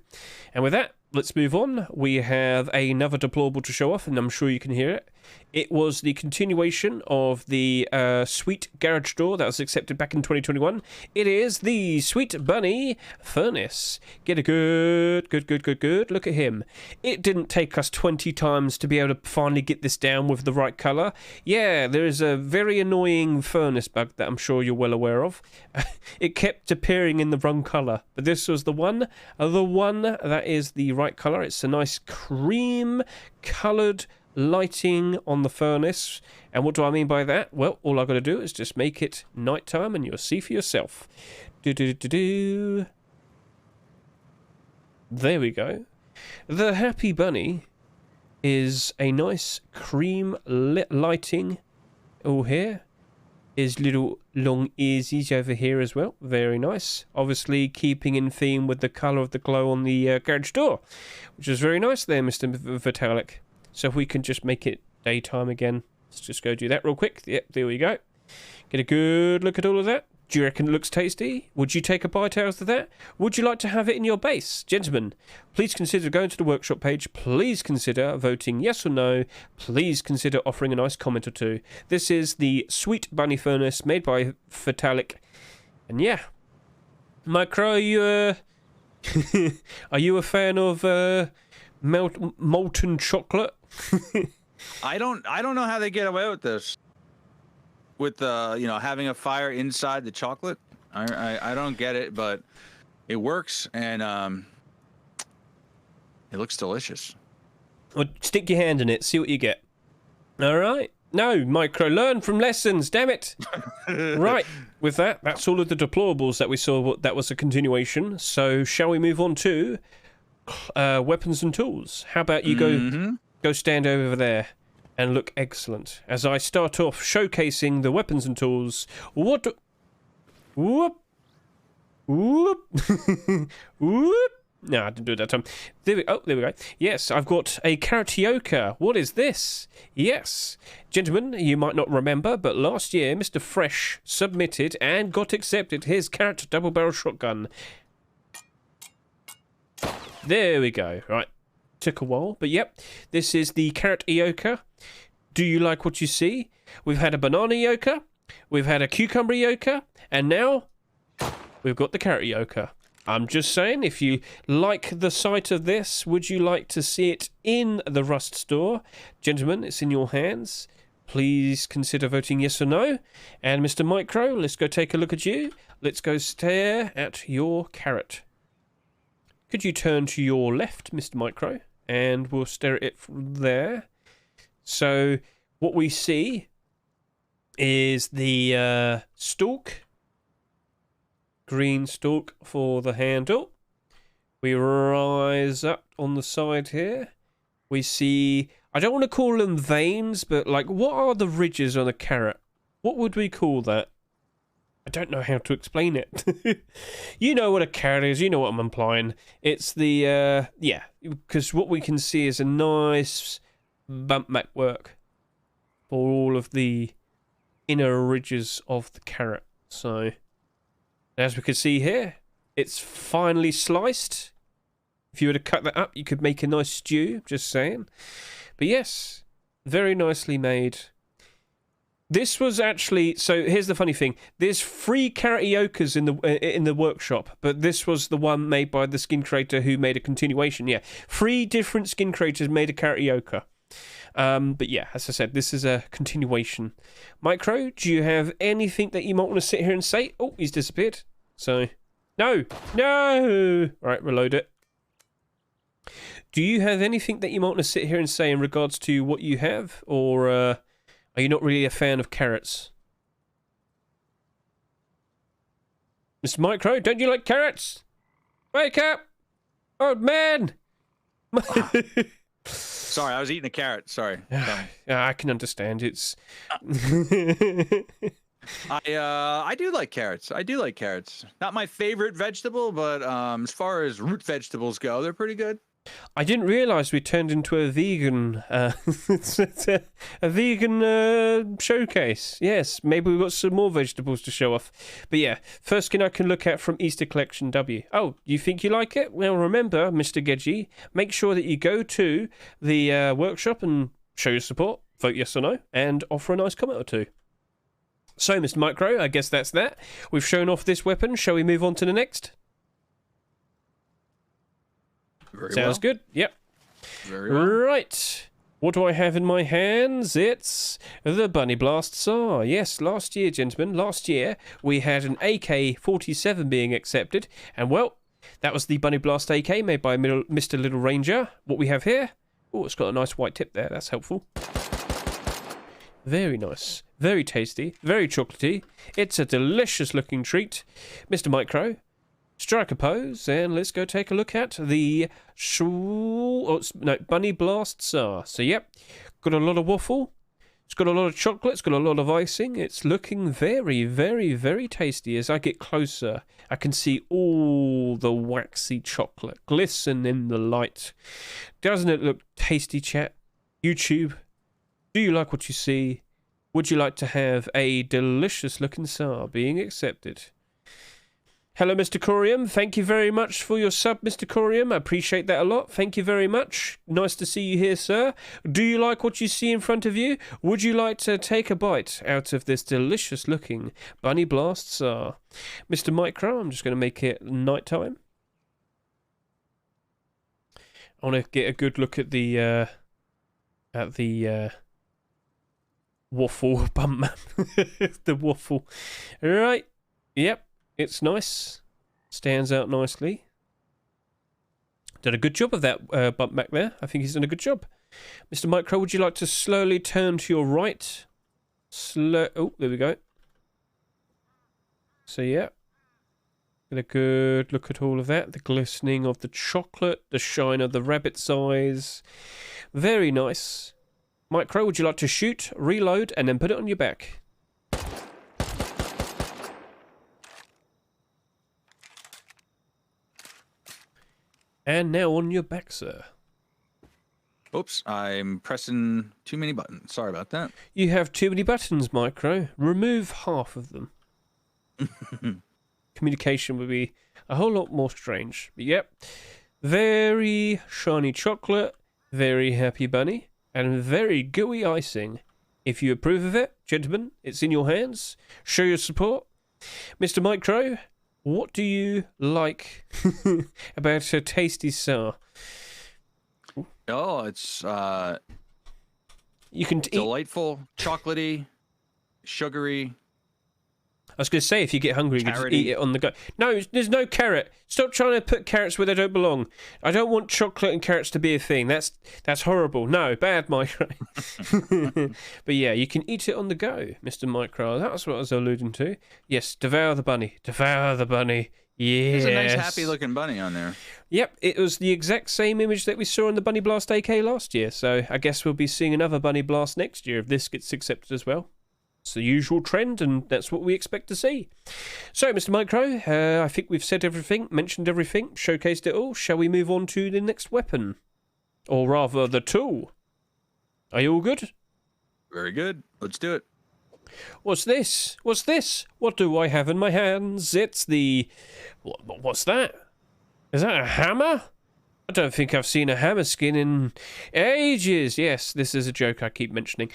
S1: And with that, let's move on. We have another deplorable to show off, and I'm sure you can hear it. It was the continuation of the Sweet Garage Door that was accepted back in 2021. It is the Sweet Bunny Furnace. Get a good look at him. It didn't take us 20 times to be able to finally get this down with the right colour. Yeah, there is a very annoying furnace bug that I'm sure you're well aware of. It kept appearing in the wrong colour, but this was the one that is the right colour. It's a nice cream coloured lighting on the furnace. And what do I mean by that? Well, all I've got to do is just make it nighttime and you'll see for yourself. There we go. The Happy Bunny is a nice cream lit lighting all here. His little long earsies over here as well. Very nice. Obviously keeping in theme with the colour of the glow on the garage door, which is very nice there, Mr. Vitalik. So if we can just make it daytime again. Let's just go do that real quick. Yep, there we go. Get a good look at all of that. Do you reckon it looks tasty? Would you take a bite out of that? Would you like to have it in your base? Gentlemen, please consider going to the workshop page. Please consider voting yes or no. Please consider offering a nice comment or two. This is the Sweet Bunny Furnace made by Fatalic. And yeah, MICRØ, are you a fan of molten chocolate?
S2: I don't know how they get away with this. With having a fire inside the chocolate, I don't get it, but it works, and it looks delicious.
S1: Well, stick your hand in it, see what you get. All right. No, MICRØ, learn from lessons. Damn it. Right. With that, that's all of the deplorables that we saw. That was a continuation. So, shall we move on to weapons and tools? How about you go stand over there and look excellent as I start off showcasing the weapons and tools. Whoop. Whoop. Whoop. No, I didn't do it that time. There we go. Yes, I've got a Carrot EOKA. What is this? Yes. Gentlemen, you might not remember, but last year Mr. Fresh submitted and got accepted his Carrot double-barrel shotgun. There we go. Right. Took a while, but yep. This is the Carrot EOKA. Do you like what you see? We've had a banana EOKA, we've had a cucumber EOKA, and now we've got the Carrot EOKA. I'm just saying, if you like the sight of this, would you like to see it in the Rust store? Gentlemen, it's in your hands. Please consider voting yes or no. And Mr. MICRØ, let's go take a look at you. Let's go stare at your carrot. Could you turn to your left, Mr. MICRØ? And we'll stare at it from there. So what we see is the stalk. Green stalk for the handle. We rise up on the side here. We see, I don't want to call them veins, but like, what are the ridges on a carrot? What would we call that? I don't know how to explain it. You know what a carrot is, you know what I'm implying. It's the, yeah, because what we can see is a nice bump back work for all of the inner ridges of the carrot. So, as we can see here, it's finely sliced. If you were to cut that up, you could make a nice stew, just saying. But yes, very nicely made. This was actually, so here's the funny thing. There's 3 Carrot EOKAs in the workshop, but this was the one made by the skin creator who made a continuation. Yeah, 3 different skin creators made a Carrot EOKA. But yeah, as I said, this is a continuation. MICRØ, do you have anything that you might want to sit here and say? Oh, he's disappeared. So, no. Right, reload it. Do you have anything that you might want to sit here and say in regards to what you have? Or are you not really a fan of carrots? Mr. MICRØ, don't you like carrots? Wake up! Old man!
S2: Sorry, I was eating a carrot. Sorry.
S1: Yeah, I can understand. It's.
S2: I do like carrots. Not my favorite vegetable, but as far as root vegetables go, they're pretty good.
S1: I didn't realise we turned into a vegan, a vegan showcase. Yes, maybe we've got some more vegetables to show off. But yeah, first skin I can look at from Easter Collection W. Oh, you think you like it? Well, remember, Mr. Gedgy, make sure that you go to the workshop and show your support, vote yes or no, and offer a nice comment or two. So, Mr. MICRØ, I guess that's that. We've shown off this weapon. Shall we move on to the next? Sounds good. Yep.
S2: Very well.
S1: Right. What do I have in my hands? It's the Bunny Blast SAR. Yes, last year, gentlemen, we had an AK-47 being accepted. And, well, that was the Bunny Blast AK made by Mr. Little Ranger. What we have here? Oh, it's got a nice white tip there. That's helpful. Very nice. Very tasty. Very chocolatey. It's a delicious looking treat. Mr. MICRØ, strike a pose, and let's go take a look at the Bunny Blast SAR. So, yep, got a lot of waffle. It's got a lot of chocolate. It's got a lot of icing. It's looking very, very, very tasty. As I get closer, I can see all the waxy chocolate glisten in the light. Doesn't it look tasty, chat? YouTube, Do you like what you see? Would you like to have a delicious-looking SAR being accepted? Hello, Mr. Corium. Thank you very much for your sub, Mr. Corium. I appreciate that a lot. Thank you very much. Nice to see you here, sir. Do you like what you see in front of you? Would you like to take a bite out of this delicious-looking Bunny Blast SAR? Mr. MICRØ, I'm just going to make it nighttime. I want to get a good look at the waffle bump map. The waffle. All right. Yep. It's nice. Stands out nicely. Did a good job of that bump back there. I think he's done a good job. Mr. MICRØ, would you like to slowly turn to your right? Oh, there we go. So, yeah. Get a good look at all of that. The glistening of the chocolate. The shine of the rabbit's eyes. Very nice. MICRØ, would you like to shoot, reload, and then put it on your back? And now on your back, sir.
S2: Oops, I'm pressing too many buttons. Sorry about that.
S1: You have too many buttons, MICRØ. Remove half of them. Communication would be a whole lot more strange. But yep. Very shiny chocolate. Very happy bunny. And very gooey icing. If you approve of it, gentlemen, it's in your hands. Show your support. Mr. MICRØ, what do you like about a tasty SAR?
S2: Oh, it's
S1: you can
S2: delightful, chocolatey, sugary.
S1: I was going to say, if you get hungry, you can just eat it on the go. No, there's no carrot. Stop trying to put carrots where they don't belong. I don't want chocolate and carrots to be a thing. That's horrible. No, bad, MICRØ. But yeah, you can eat it on the go, Mr. MICRØ. That's what I was alluding to. Yes, devour the bunny. Devour the bunny. Yes.
S2: There's a nice, happy-looking bunny on there.
S1: Yep, it was the exact same image that we saw in the Bunny Blast AK last year. So I guess we'll be seeing another Bunny Blast next year if this gets accepted as well. It's the usual trend, and that's what we expect to see. So, Mr. MICRØ, I think we've said everything, mentioned everything, showcased it all. Shall we move on to the next weapon? Or rather, the tool. Are you all good?
S2: Very good. Let's do it.
S1: What's this? What's this? What do I have in my hands? It's the... What's that? Is that a hammer? I don't think I've seen a hammer skin in ages. Yes, this is a joke I keep mentioning.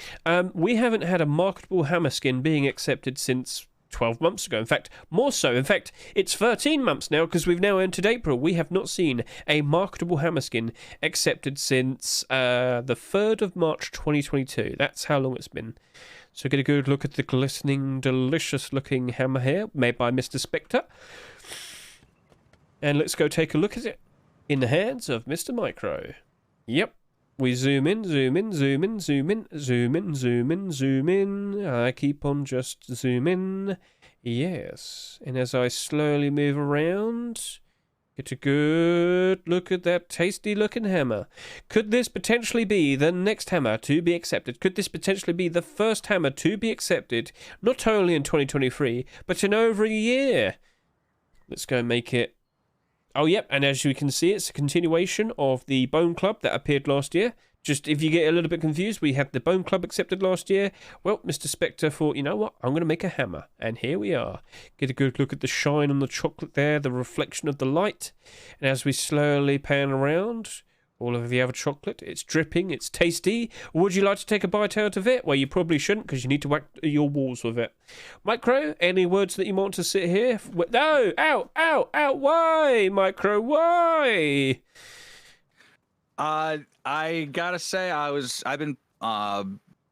S1: We haven't had a marketable hammer skin being accepted since 12 months ago. In fact, more so. In fact, it's 13 months now because we've now entered April. We have not seen a marketable hammer skin accepted since the 3rd of March 2022. That's how long it's been. So get a good look at the glistening, delicious-looking hammer here made by Mr. Spectre. And let's go take a look at it. In the hands of Mr. MICRØ. Yep. We zoom in, zoom in, zoom in, zoom in, zoom in, zoom in, zoom in. I keep on just zooming. Yes. And as I slowly move around, get a good look at that tasty looking hammer. Could this potentially be the next hammer to be accepted? Could this potentially be the first hammer to be accepted, not only in 2023, but in over a year? Let's go make it. Oh, yep, and as you can see, it's a continuation of the Bone Club that appeared last year. Just if you get a little bit confused, we had the Bone Club accepted last year. Well, Mr. Spectre thought, you know what, I'm going to make a hammer. And here we are. Get a good look at the shine on the chocolate there, the reflection of the light. And as we slowly pan around, all of the other chocolate, it's dripping, it's tasty. Would you like to take a bite out of it? Well, you probably shouldn't because you need to whack your walls with it. MICRØ, any words that you want to sit here? No! Ow! Ow! Ow! Why, MICRØ? Why?
S2: I gotta say, I've been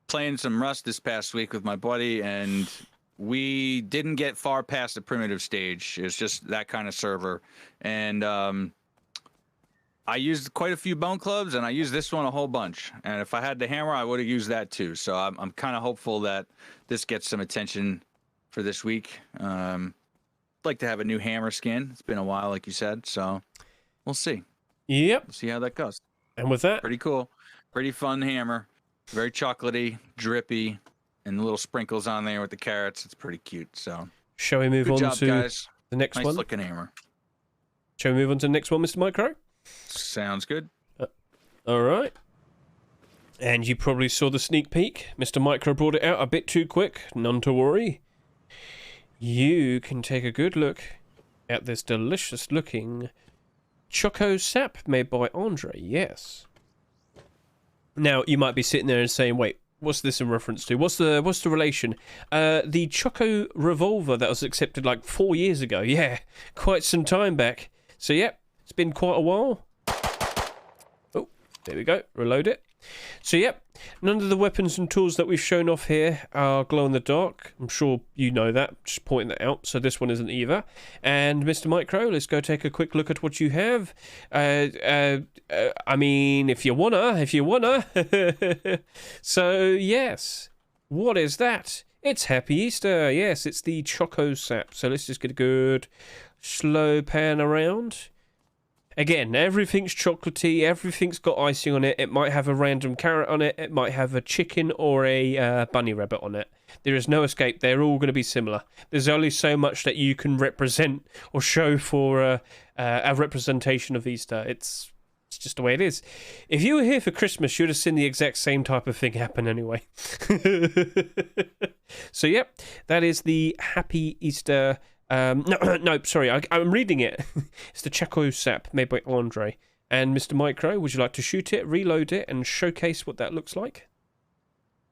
S2: playing some Rust this past week with my buddy, and we didn't get far past the primitive stage. It's just that kind of server, and I used quite a few bone clubs, and I used this one a whole bunch. And if I had the hammer, I would have used that too. So I'm kind of hopeful that this gets some attention for this week. I'd like to have a new hammer skin. It's been a while, like you said. So we'll see.
S1: Yep.
S2: We'll see how that goes.
S1: And with that,
S2: pretty cool, pretty fun hammer. Very chocolatey, drippy, and little sprinkles on there with the carrots. It's pretty cute. So
S1: shall we move on to
S2: guys.
S1: The next one?
S2: Nice looking hammer.
S1: Shall we move on to the next one, Mr. MICRØ?
S2: Sounds good.
S1: All right. And you probably saw the sneak peek. Mr. MICRØ brought it out a bit too quick. None to worry. You can take a good look at this delicious looking Choco-SAP made by Andre. Yes. Now, you might be sitting there and saying, wait, what's this in reference to? What's the relation? The Choco Revolver that was accepted like 4 years ago. Yeah, quite some time back. So, yeah, it's been quite a while. Oh, there we go. Reload it. So, yep, none of the weapons and tools that we've shown off here are glow-in-the-dark. I'm sure you know that, just pointing that out. So this one isn't either. And Mr. MICRØ, let's go take a quick look at what you have. I mean, if you wanna. So, yes, what is that? It's Happy Easter. Yes, it's the Choco-SAP. So let's just get a good slow pan around. Again, everything's chocolatey, everything's got icing on it. It might have a random carrot on it. It might have a chicken or a bunny rabbit on it. There is no escape. They're all going to be similar. There's only so much that you can represent or show for a representation of Easter. It's just the way it is. If you were here for Christmas, you'd have seen the exact same type of thing happen anyway. So, yep, that is the Happy Easter... No, sorry, I'm reading it. It's the Choco-SAP made by Andre. And Mr. MICRØ, would you like to shoot it, reload it, and showcase what that looks like?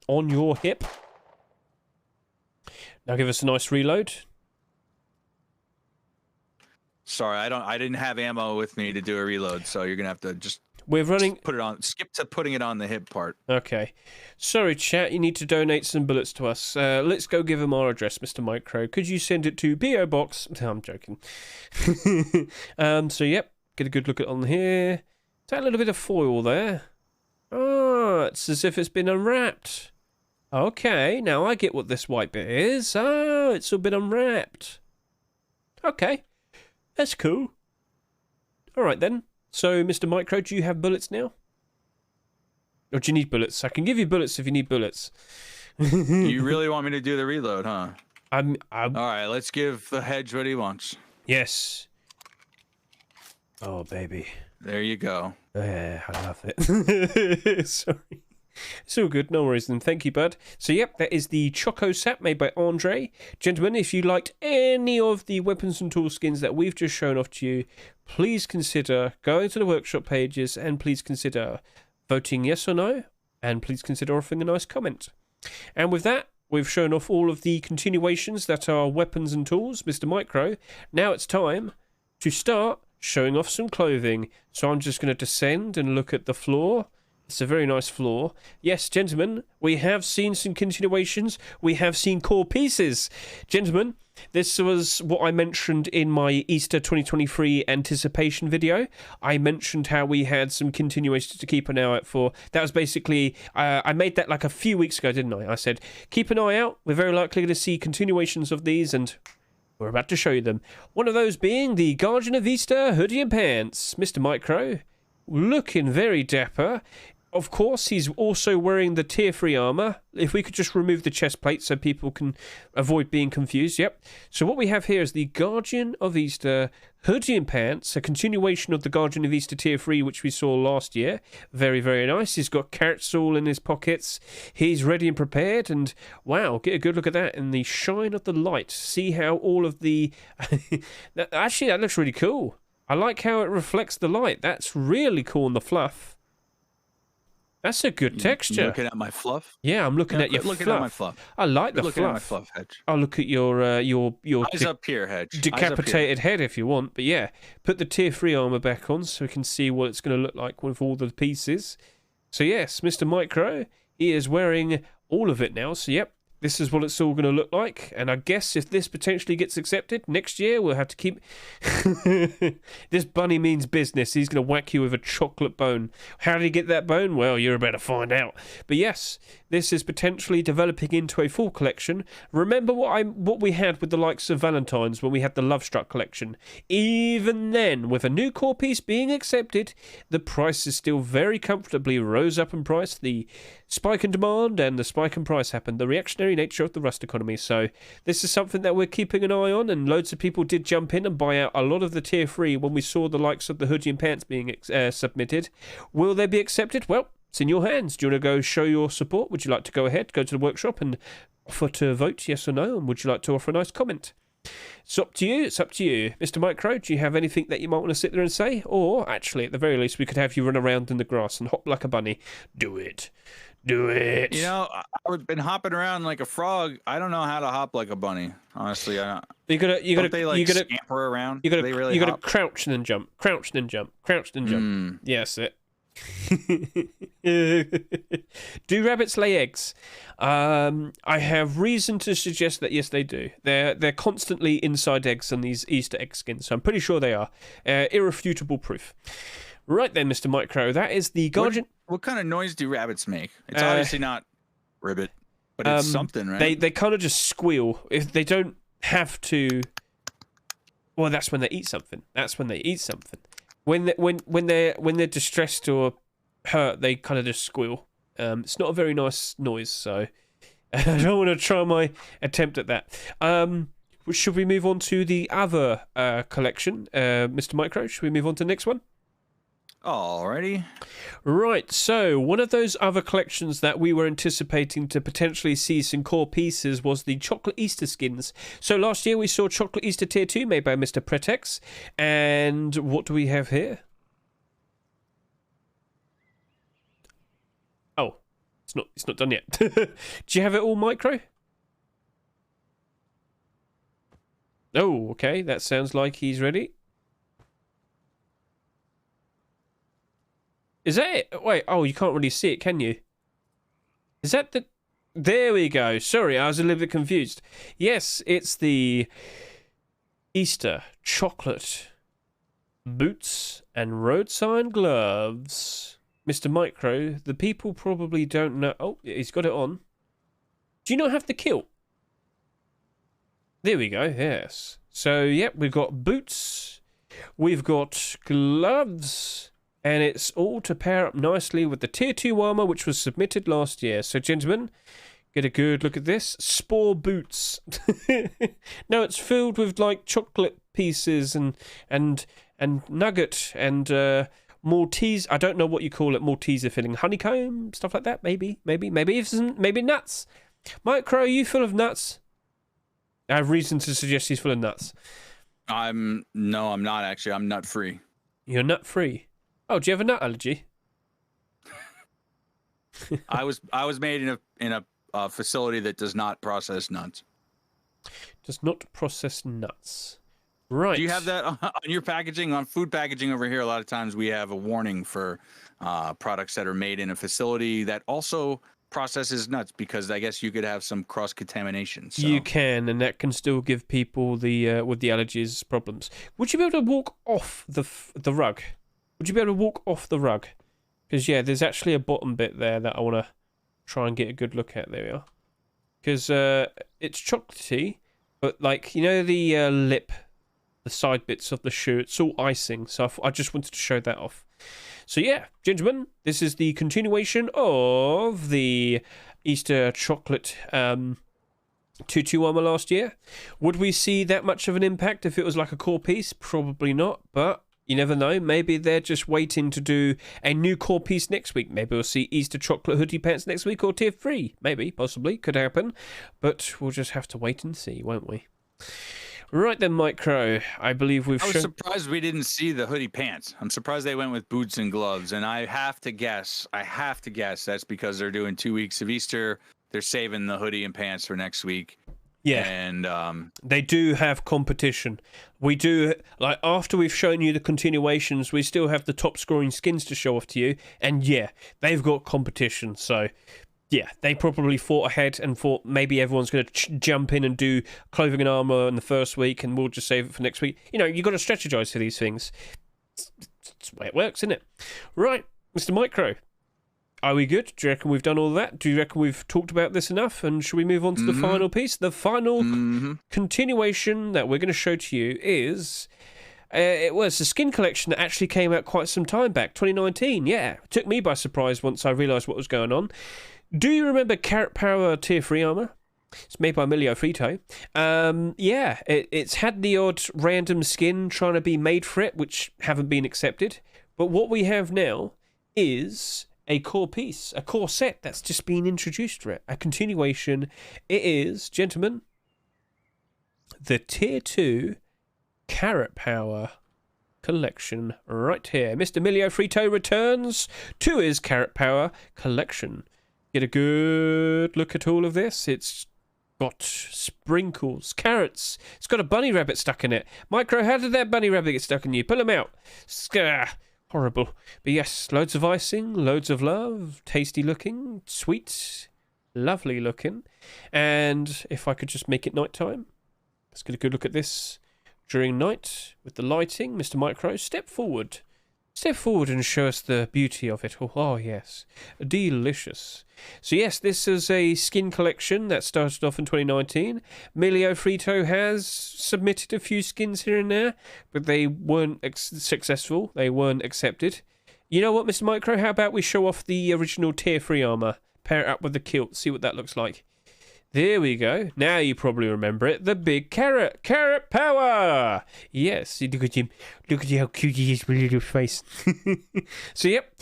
S1: On your hip. Now give us a nice reload.
S2: Sorry, I didn't have ammo with me to do a reload, so you're gonna have to just put it on. Skip to putting it on the hip part.
S1: Okay. Sorry, chat. You need to donate some bullets to us. Let's go give him our address, Mr. MICRØ. Could you send it to PO Box? No, I'm joking. So yep, get a good look at on here. Take a little bit of foil there. Oh, it's as if it's been unwrapped. Okay, now I get what this white bit is. Oh, it's all been unwrapped. Okay, that's cool. All right then. So, Mr. MICRØ, do you have bullets now? Or do you need bullets? I can give you bullets if you need bullets.
S2: You really want me to do the reload, huh?
S1: I'm...
S2: All right, let's give the Hedge what he wants.
S1: Yes. Oh, baby.
S2: There you go.
S1: Yeah, I love it. Sorry. It's all good, no worries then. Thank you, bud. So, yep, that is the Choco-SAP made by Andre. Gentlemen, if you liked any of the weapons and tool skins that we've just shown off to you, please consider going to the workshop pages and please consider voting yes or no, and please consider offering a nice comment. And with that, we've shown off all of the continuations that are weapons and tools, Mr. MICRØ. Now it's time to start showing off some clothing. So I'm just going to descend and look at the floor. It's a very nice floor. Yes, gentlemen, we have seen some continuations. We have seen core pieces. Gentlemen, this was what I mentioned in my Easter 2023 anticipation video. I mentioned how we had some continuations to keep an eye out for. That was basically, I made that like a few weeks ago, didn't I? I said, keep an eye out. We're very likely to see continuations of these, and we're about to show you them. One of those being the Guardian of Easter hoodie and pants. Mr. MICRØ, looking very dapper. Of course, he's also wearing the tier 3 armor. If we could just remove the chest plate so people can avoid being confused. Yep. So what we have here is the Guardian of Easter hoodie and pants, a continuation of the Guardian of Easter tier 3, which we saw last year. Very, very nice. He's got carrots all in his pockets. He's ready and prepared. And wow, get a good look at that in the shine of the light. See how all of the... Actually, that looks really cool. I like how it reflects the light. That's really cool in the fluff. That's a good texture.
S2: You looking at my fluff?
S1: Yeah, I'm looking at your fluff.
S2: Looking at my fluff.
S1: I like the
S2: looking
S1: fluff.
S2: At my fluff, Hedge.
S1: I'll look at your
S2: eyes up here, Hedge.
S1: Decapitated head if you want. But yeah, put the tier 3 armor back on so we can see what it's going to look like with all the pieces. So yes, Mr. MICRØ, he is wearing all of it now. So yep, this is what it's all going to look like. And I guess if this potentially gets accepted, next year we'll have to keep... This bunny means business. He's going to whack you with a chocolate bone. How did he get that bone? Well, you're about to find out. But yes, this is potentially developing into a full collection. Remember what we had with the likes of Valentine's when we had the Love Struck collection. Even then, with a new core piece being accepted, the price is still very comfortably rose up in price. The spike in demand and the spike in price happened. The reactionary nature of the rust economy. So this is something that we're keeping an eye on, and loads of people did jump in and buy out a lot of the tier 3 when we saw the likes of the hoodie and pants being submitted. Will they be accepted? Well, it's in your hands. Do you want to go show your support? Would you like to go ahead, go to the workshop and offer to vote yes or no? And would you like to offer a nice comment? It's up to you. It's up to you. Mr. MICRØ, do you have anything that you might want to sit there and say? Or, actually, at the very least, we could have you run around in the grass and hop like a bunny. Do it. Do it.
S2: You know, I've been hopping around like a frog. I don't know how to hop like a bunny. Honestly, I don't.
S1: You gotta
S2: scamper around.
S1: You gotta crouch and then jump. Crouch and then jump. Crouch and then jump. Yes, it. Do rabbits lay eggs? I have reason to suggest that yes, they do. They're constantly inside eggs on these Easter egg skins, so I'm pretty sure they are. Irrefutable proof. Right then, Mr. MICRØ, that is the Guardian.
S2: What kind of noise do rabbits make? It's obviously not ribbit, but it's something, right?
S1: They kind of just squeal. If they don't have to. Well, that's when they eat something. That's when they eat something. When they're distressed or hurt, they kind of just squeal. It's not a very nice noise, so I don't want to try my attempt at that. Should we move on to the other collection, Mr. MICRØ? Should we move on to the next one?
S2: Alrighty.
S1: Right, so one of those other collections that we were anticipating to potentially see some core pieces was the Chocolate Easter skins. So last year we saw Chocolate Easter Tier 2 made by Mr. Pretex. And what do we have here? Oh, it's not done yet. Do you have it all, MICRØ? Oh, okay, that sounds like he's ready. Is that it? Wait, oh, you can't really see it, can you? Is that the... There we go. Sorry, I was a little bit confused. Yes, it's the Easter chocolate boots and Roadsign gloves. Mr. MICRØ, the people probably don't know... Oh, he's got it on. Do you not have the kilt? There we go, yes. So, yep, we've got boots. We've got gloves... And it's all to pair up nicely with the Tier 2 armor, which was submitted last year. So, gentlemen, get a good look at this. Spore boots. Now, it's filled with, like, chocolate pieces and nugget and Maltese. I don't know what you call it. Malteser filling. Honeycomb? Stuff like that? Maybe. Maybe nuts. MICRØ, are you full of nuts? I have reason to suggest he's full of nuts.
S2: No, I'm not, actually. I'm nut-free.
S1: You're nut-free? Oh, do you have a nut allergy?
S2: I was made in a facility that does not process nuts.
S1: Does not process nuts. Right.
S2: Do you have that on your packaging? On food packaging over here, a lot of times we have a warning for products that are made in a facility that also processes nuts, because I guess you could have some cross-contamination. So.
S1: You can, and that can still give people the with the allergies problems. Would you be able to walk off the rug? Would you be able to walk off the rug? Because, yeah, there's actually a bottom bit there that I want to try and get a good look at. There we are. Because it's chocolatey, but, like, you know the lip, the side bits of the shoe, it's all icing. So I just wanted to show that off. So, yeah, gentlemen, this is the continuation of the Easter chocolate 2-2 armor last year. Would we see that much of an impact if it was like a core piece? Probably not, but... You never know. Maybe they're just waiting to do a new core piece next week. Maybe we'll see Easter chocolate hoodie pants next week, or Tier 3. Maybe, possibly, could happen. But we'll just have to wait and see, won't we? Right then, MICRØ. I believe we've shown...
S2: I was surprised we didn't see the hoodie pants. I'm surprised they went with boots and gloves. And I have to guess that's because they're doing 2 weeks of Easter. They're saving the hoodie and pants for next week.
S1: Yeah,
S2: and
S1: they do have competition. We do, like, after we've shown you the continuations, we still have the top scoring skins to show off to you. And yeah, they've got competition. So yeah, they probably fought ahead and thought maybe everyone's going to jump in and do clothing and armor in the first week, and we'll just save it for next week. You know, you've got to strategize for these things. It's the way it works, isn't it? Right, Mr. MICRØ. Are we good? Do you reckon we've done all that? Do you reckon we've talked about this enough? And should we move on to the final piece? The final continuation that we're going to show to you is... it's a skin collection that actually came out quite some time back, 2019. Yeah, it took me by surprise once I realised what was going on. Do you remember Carrot Power Tier 3 armour? It's made by Emilio Frito. Yeah, it's had the odd random skin trying to be made for it, which haven't been accepted. But what we have now is a core piece, a core set that's just been introduced for it. A continuation. It is, gentlemen, the Tier 2 Carrot Power collection right here. Mr. Emilio Frito returns to his Carrot Power collection. Get a good look at all of this. It's got sprinkles, carrots. It's got a bunny rabbit stuck in it. MICRØ, how did that bunny rabbit get stuck in you? Pull him out. Horrible. But yes, loads of icing, loads of love, tasty looking, sweet, lovely looking. And if I could just make it nighttime, let's get a good look at this. During night, with the lighting, Mr. MICRØ, step forward. Step forward and show us the beauty of it. Oh, yes. Delicious. So, yes, this is a skin collection that started off in 2019. Emilio Frito has submitted a few skins here and there, but they weren't successful. They weren't accepted. You know what, Mr. MICRØ? How about we show off the original Tier 3 armor? Pair it up with the kilt. See what that looks like. There we go. Now you probably remember it. The big carrot. Carrot power! Yes, look at him. Look at how cute he is with a little face. So, yep.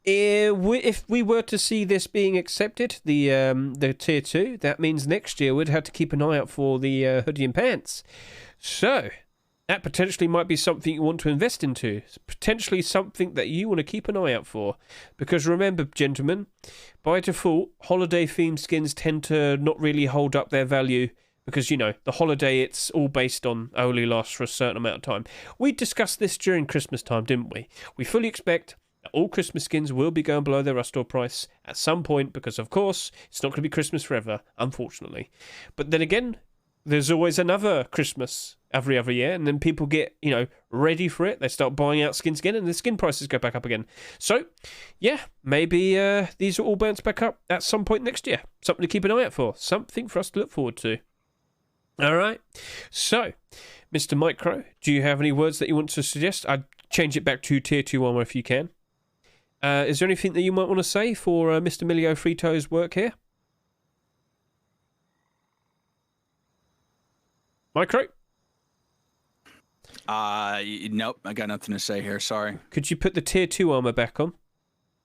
S1: If we were to see this being accepted, the Tier 2, that means next year we'd have to keep an eye out for the hoodie and pants. So, that potentially might be something you want to invest into. It's potentially something that you want to keep an eye out for. Because remember, gentlemen, by default, holiday-themed skins tend to not really hold up their value. Because, you know, the holiday, it's all based on only lasts for a certain amount of time. We discussed this during Christmas time, didn't we? We fully expect that all Christmas skins will be going below their restore price at some point. Because, of course, it's not going to be Christmas forever, unfortunately. But then again, there's always another Christmas every other year, and then people get, you know, ready for it. They start buying out skins again, and the skin prices go back up again. So, yeah, maybe these will all bounce back up at some point next year. Something to keep an eye out for. Something for us to look forward to. All right. So, Mr. MICRØ, do you have any words that you want to suggest? I'd change it back to Tier 2 armor if you can. Is there anything that you might want to say for Mr. Emilio Frito's work here? MICRØ?
S2: Nope, I got nothing to say here, sorry.
S1: Could you put the Tier 2 armor back on?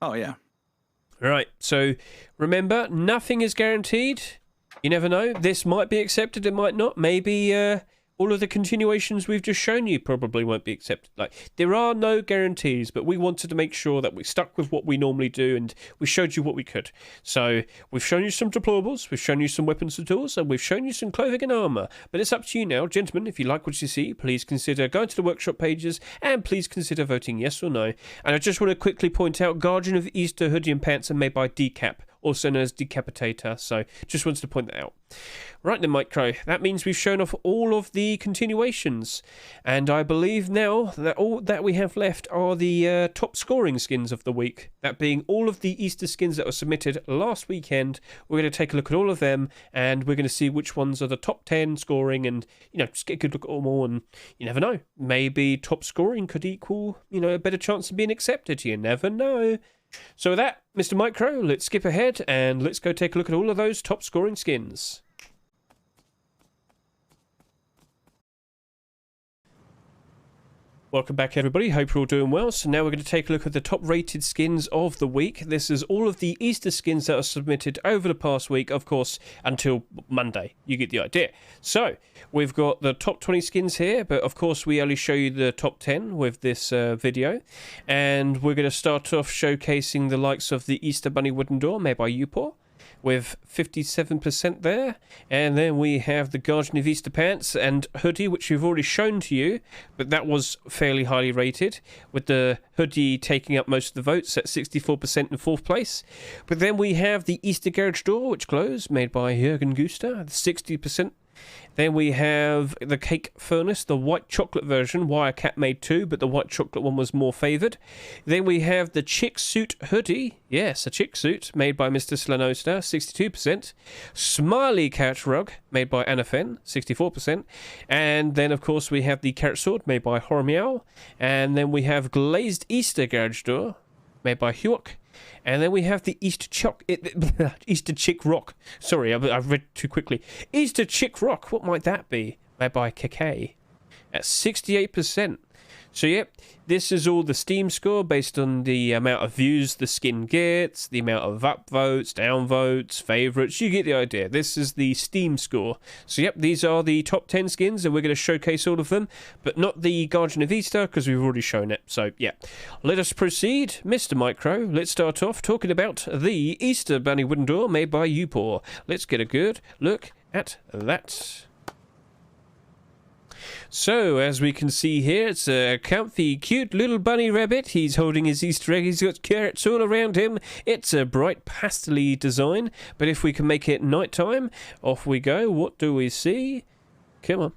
S2: Oh, yeah.
S1: Right, so remember, nothing is guaranteed. You never know. This might be accepted, it might not. Maybe all of the continuations we've just shown you probably won't be accepted. Like, there are no guarantees, but we wanted to make sure that we stuck with what we normally do, and we showed you what we could. So, we've shown you some deplorables, we've shown you some weapons and tools, and we've shown you some clothing and armour. But it's up to you now. Gentlemen, if you like what you see, please consider going to the workshop pages, and please consider voting yes or no. And I just want to quickly point out, Guardian of Easter hoodie and pants are made by Decap, also known as Decapitator, so just wanted to point that out. Right then, MICRØ, that means we've shown off all of the continuations, and I believe now that all that we have left are the top scoring skins of the week, that being all of the Easter skins that were submitted last weekend. We're going to take a look at all of them, and we're going to see which ones are the top 10 scoring, and, you know, just get a good look at them all, and you never know, maybe top scoring could equal, you know, a better chance of being accepted. You never know. So with that, Mr. MICRØ, let's skip ahead and let's go take a look at all of those top scoring skins. Welcome back, everybody. Hope you're all doing well. So now we're going to take a look at the top rated skins of the week. This is all of the Easter skins that are submitted over the past week, of course, until Monday. You get the idea. So we've got the top 20 skins here, but of course we only show you the top 10 with this video. And we're going to start off showcasing the likes of the Easter Bunny Wooden Door made by Upor, with 57% there. And then we have the Guardian of Easter Pants and Hoodie, which we've already shown to you, but that was fairly highly rated, with the Hoodie taking up most of the votes at 64% in 4th place. But then we have the Easter Garage Door, which glows, made by Jürgen Guster, 60%. Then we have the Cake Furnace, the white chocolate version. Wirecat made 2, but the white chocolate one was more favoured. Then we have the Chick Suit Hoodie. Yes, a chick suit, made by Mr. Slanosta, 62%. Smiley Carrot Rug, made by Anafen, 64%. And then, of course, we have the Carrot Sword, made by Hormeow. And then we have Glazed Easter Garage Door, made by Huok. And then we have the Easter Chick Rock. Sorry, I've read too quickly. Easter Chick Rock, what might that be? Made by KK at 68%. So, yep, this is all the Steam score based on the amount of views the skin gets, the amount of upvotes, downvotes, favourites. You get the idea. This is the Steam score. So, yep, these are the top 10 skins, and we're going to showcase all of them, but not the Guardian of Easter, because we've already shown it. So, yeah, let us proceed. Mr. MICRØ, let's start off talking about the Easter Bunny wooden door made by YouPoor. Let's get a good look at that. So, as we can see here, it's a comfy, cute little bunny rabbit. He's holding his Easter egg. He's got carrots all around him. It's a bright pastel-y design, but if we can make it nighttime, off we go. What do we see? Come on.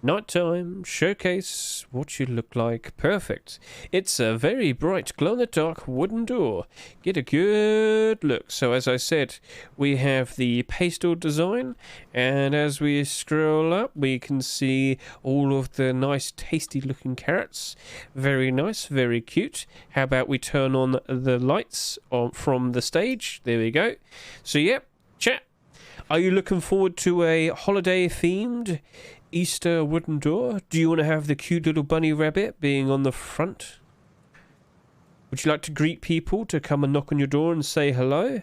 S1: Nighttime, showcase what you look like. Perfect. It's a very bright glow-in-the-dark wooden door. Get a good look. So as I said, we have the pastel design, and as we scroll up, we can see all of the nice, tasty-looking carrots. Very nice, very cute. How about we turn on the lights from the stage? There we go. So, yep, chat. Are you looking forward to a holiday-themed Easter wooden door? Do you want to have the cute little bunny rabbit being on the front? Would you like to greet people to come and knock on your door and say hello?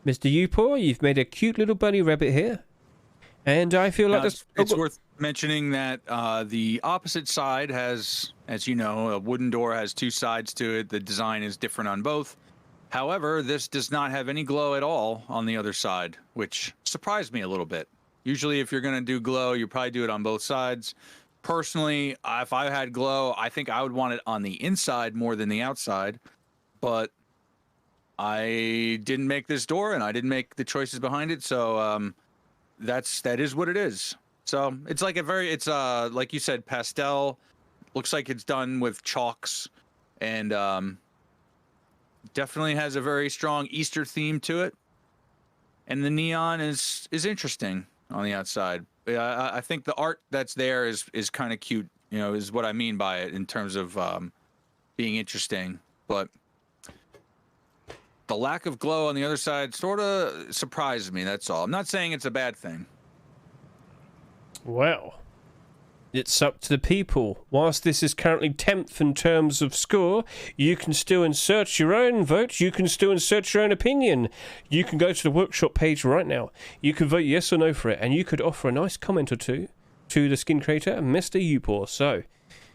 S1: Mr. YouPoor, you've made a cute little bunny rabbit here. And I feel like
S2: it's worth mentioning that the opposite side has, as you know, a wooden door has two sides to it. The design is different on both. However, this does not have any glow at all on the other side, which surprised me a little bit. Usually, if you're going to do glow, you probably do it on both sides. Personally, if I had glow, I think I would want it on the inside more than the outside. But I didn't make this door, and I didn't make the choices behind it, so that is what it is. So it's like it's like you said, pastel. Looks like it's done with chalks, and definitely has a very strong Easter theme to it. And the neon is interesting on the outside. I think the art that's there is kind of cute, you know, is what I mean by it in terms of being interesting. But the lack of glow on the other side sort of surprised me, that's all. I'm not saying it's a bad thing.
S1: Well, it's up to the people. Whilst this is currently 10th in terms of score, you can still insert your own vote. You can still insert your own opinion. You can go to the workshop page right now. You can vote yes or no for it, and you could offer a nice comment or two to the skin creator, Mr. YouPoor. So,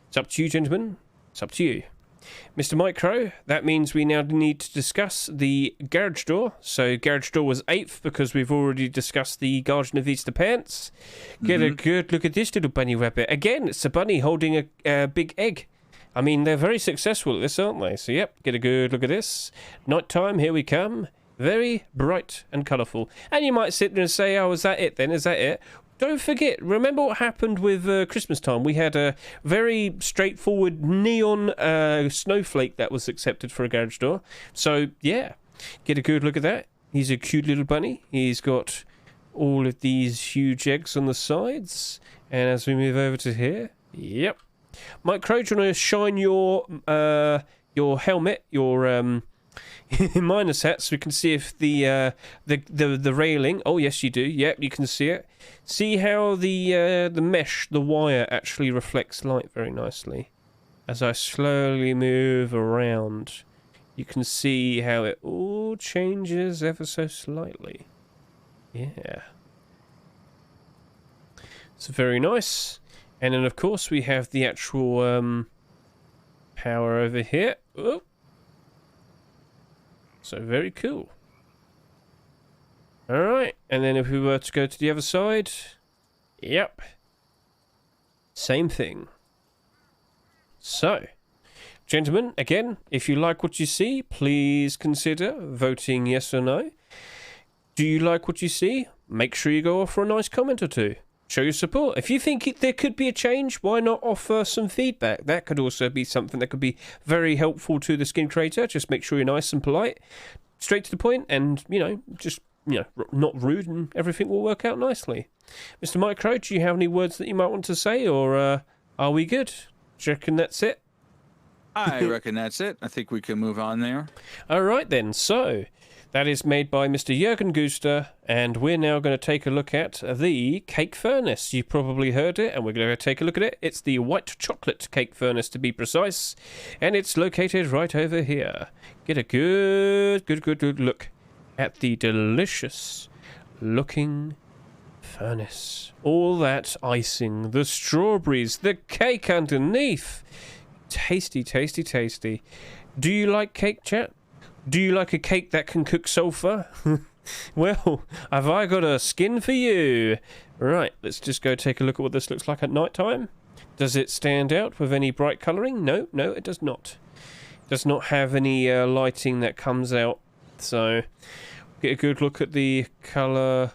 S1: it's up to you, gentlemen. It's up to you. Mr. MICRØ, that means we now need to discuss the garage door. So garage door was 8th because we've already discussed the Guardian of Easter pants. Get a good look at this little bunny rabbit. Again, it's a bunny holding a big egg. I mean, they're very successful at this, aren't they? So yep, get a good look at this. Nighttime, here we come. Very bright and colourful. And you might sit there and say, oh, is that it then? Is that it? Don't forget, remember what happened with Christmas time? We had a very straightforward neon snowflake that was accepted for a garage door. So, yeah, get a good look at that. He's a cute little bunny. He's got all of these huge eggs on the sides. And as we move over to here, yep. MICRØ, do you want to shine your helmet, your minus hat, so we can see if the railing. Oh yes, you do. Yep, you can see it. See how the mesh, the wire, actually reflects light very nicely. As I slowly move around, you can see how it all changes ever so slightly. Yeah, it's very nice. And then of course we have the actual power over here. Oh. So very cool. Alright, and then if we were to go to the other side, yep, same thing. So, gentlemen, again, if you like what you see, please consider voting yes or no. Do you like what you see? Make sure you go off for a nice comment or two. Show your support. If you think there could be a change, why not offer some feedback? That could also be something that could be very helpful to the skin creator. Just make sure you're nice and polite, straight to the point, and, you know, just, you know, not rude, and everything will work out nicely. Mr. MICRØ, do you have any words that you might want to say, or are we good? Do you reckon that's it?
S2: I reckon that's it. I think we can move on there.
S1: All right, then. So, That is made by Mr. Jürgen Guster, and we're now going to take a look at the cake furnace. You probably heard it, and we're going to take a look at it. It's the white chocolate cake furnace, to be precise, and it's located right over here. Get a good look at the delicious looking furnace. All that icing, the strawberries, the cake underneath. Tasty, tasty, tasty. Do you like cake, chat? Do you like a cake that can cook sulfur? Well, have I got a skin for you? Right, let's just go take a look at what this looks like at night time. Does it stand out with any bright colouring? No, it does not. It does not have any lighting that comes out. So, get a good look at the colour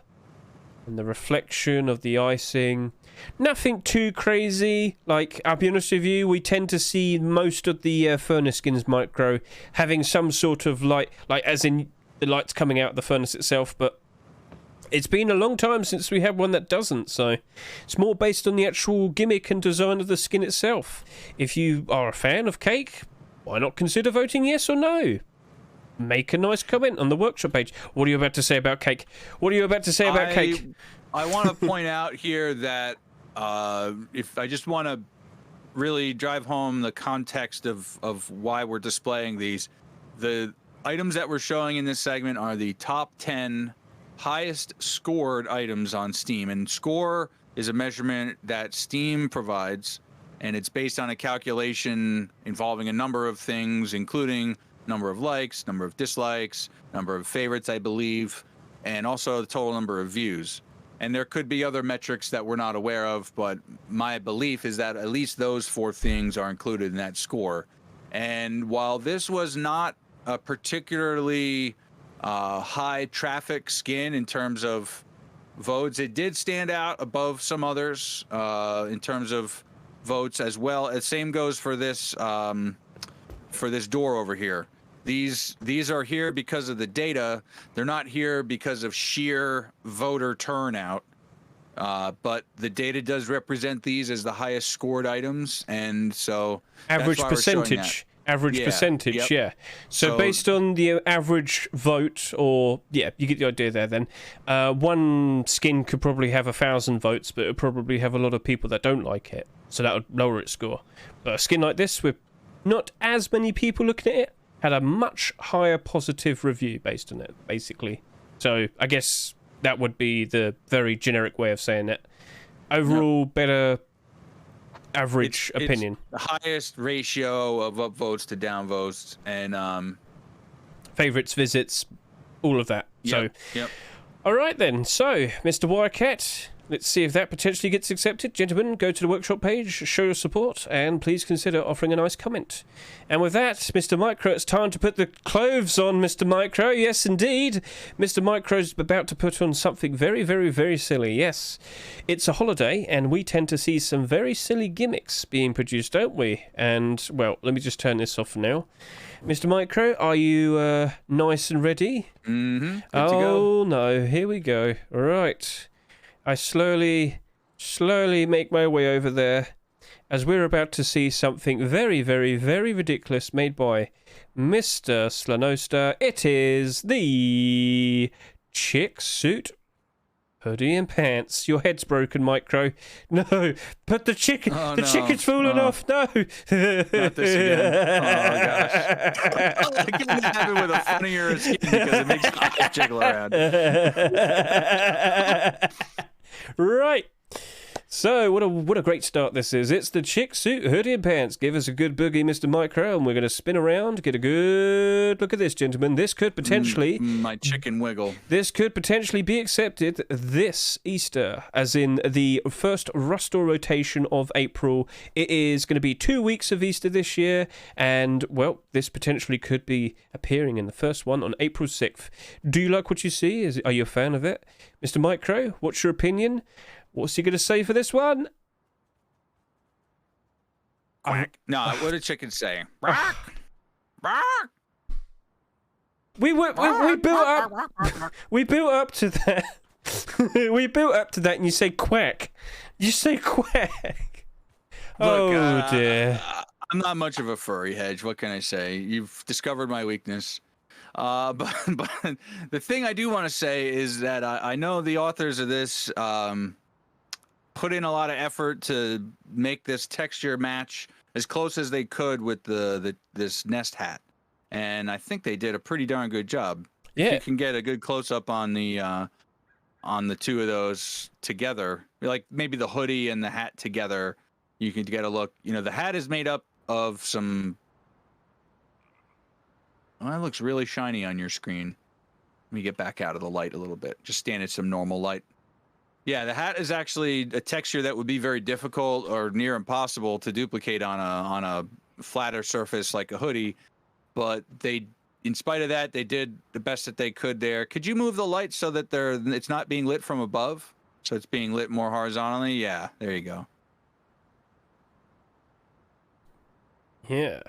S1: and the reflection of the icing. Nothing too crazy. Like, I'll be honest with you, we tend to see most of the furnace skins MICRØ having some sort of light, like as in the light's coming out of the furnace itself, but it's been a long time since we had one that doesn't, so it's more based on the actual gimmick and design of the skin itself. If you are a fan of cake, why not consider voting yes or no? Make a nice comment on the workshop page. What are you about to say about cake? What are you about to say about cake?
S2: I want to point out here that if I just want to really drive home the context of why we're displaying these, the items that we're showing in this segment are the top 10 highest scored items on Steam. And score is a measurement that Steam provides, and it's based on a calculation involving a number of things, including number of likes, number of dislikes, number of favorites, I believe, and also the total number of views. And there could be other metrics that we're not aware of, but my belief is that at least those 4 things are included in that score. And while this was not a particularly high traffic skin in terms of votes, it did stand out above some others in terms of votes as well. The same goes for this door over here. These are here because of the data. They're not here because of sheer voter turnout. But the data does represent these as the highest scored items, and so
S1: average percentage. Average percentage, yeah. So based on the average vote, or you get the idea there. Then one skin could probably have 1,000 votes, but it would probably have a lot of people that don't like it, so that would lower its score. But a skin like this, with not as many people looking at it, had a much higher positive review based on it, basically. So I guess that would be the very generic way of saying it. Overall, better average opinion.
S2: It's the highest ratio of upvotes to downvotes, and
S1: favorites, visits, all of that. Yep. All right then. So, Mr. Wirecat, let's see if that potentially gets accepted. Gentlemen, go to the workshop page, show your support, and please consider offering a nice comment. And with that, Mr. MICRØ, it's time to put the clothes on, Mr. MICRØ. Yes, indeed. Mr. MICRØ's about to put on something very, very, very silly. Yes, it's a holiday, and we tend to see some very silly gimmicks being produced, don't we? And, well, let me just turn this off now. Mr. MICRØ, are you nice and ready?
S2: Mm-hmm.
S1: Good to go. No, here we go. All right. I slowly make my way over there, as we're about to see something very, very, very ridiculous made by Mr. Slanosta. It is the chick suit, hoodie and pants. Your head's broken, MICRØ. No, but the chicken, chicken's fallen off. No,
S2: not this again. Oh gosh, I can't have it with a funnier skin because it makes my eyes jiggle around.
S1: Right. So, what a great start this is. It's the chick suit, hoodie and pants. Give us a good boogie, Mr. MICRØ, and we're going to spin around, get a good look at this, gentlemen. This could potentially...
S2: my chicken wiggle.
S1: This could potentially be accepted this Easter, as in the first Rustore rotation of April. It is going to be 2 weeks of Easter this year, and, well, this potentially could be appearing in the first one on April 6th. Do you like what you see? Are you a fan of it? Mr. MICRØ, what's your opinion? What's he going to say for this one?
S2: Quack. No, what did chicken say? Bark. Bark.
S1: We built up to that. We built up to that, and you say quack. You say quack.
S2: Look,
S1: oh dear.
S2: I'm not much of a furry, Hedge. What can I say? You've discovered my weakness. But the thing I do want to say is that I know the authors of this put in a lot of effort to make this texture match as close as they could with this nest hat, and I think they did a pretty darn good job.
S1: Yeah,
S2: if you can get a good close up on the two of those together, like maybe the hoodie and the hat together, you can get a look. You know, the hat is made up of some. Well, that looks really shiny on your screen. Let me get back out of the light a little bit. Just stand at some normal light. Yeah, the hat is actually a texture that would be very difficult or near impossible to duplicate on a flatter surface like a hoodie. But they, in spite of that, they did the best that they could there. Could you move the light so that it's not being lit from above? So it's being lit more horizontally? Yeah, there you go.
S1: Yeah.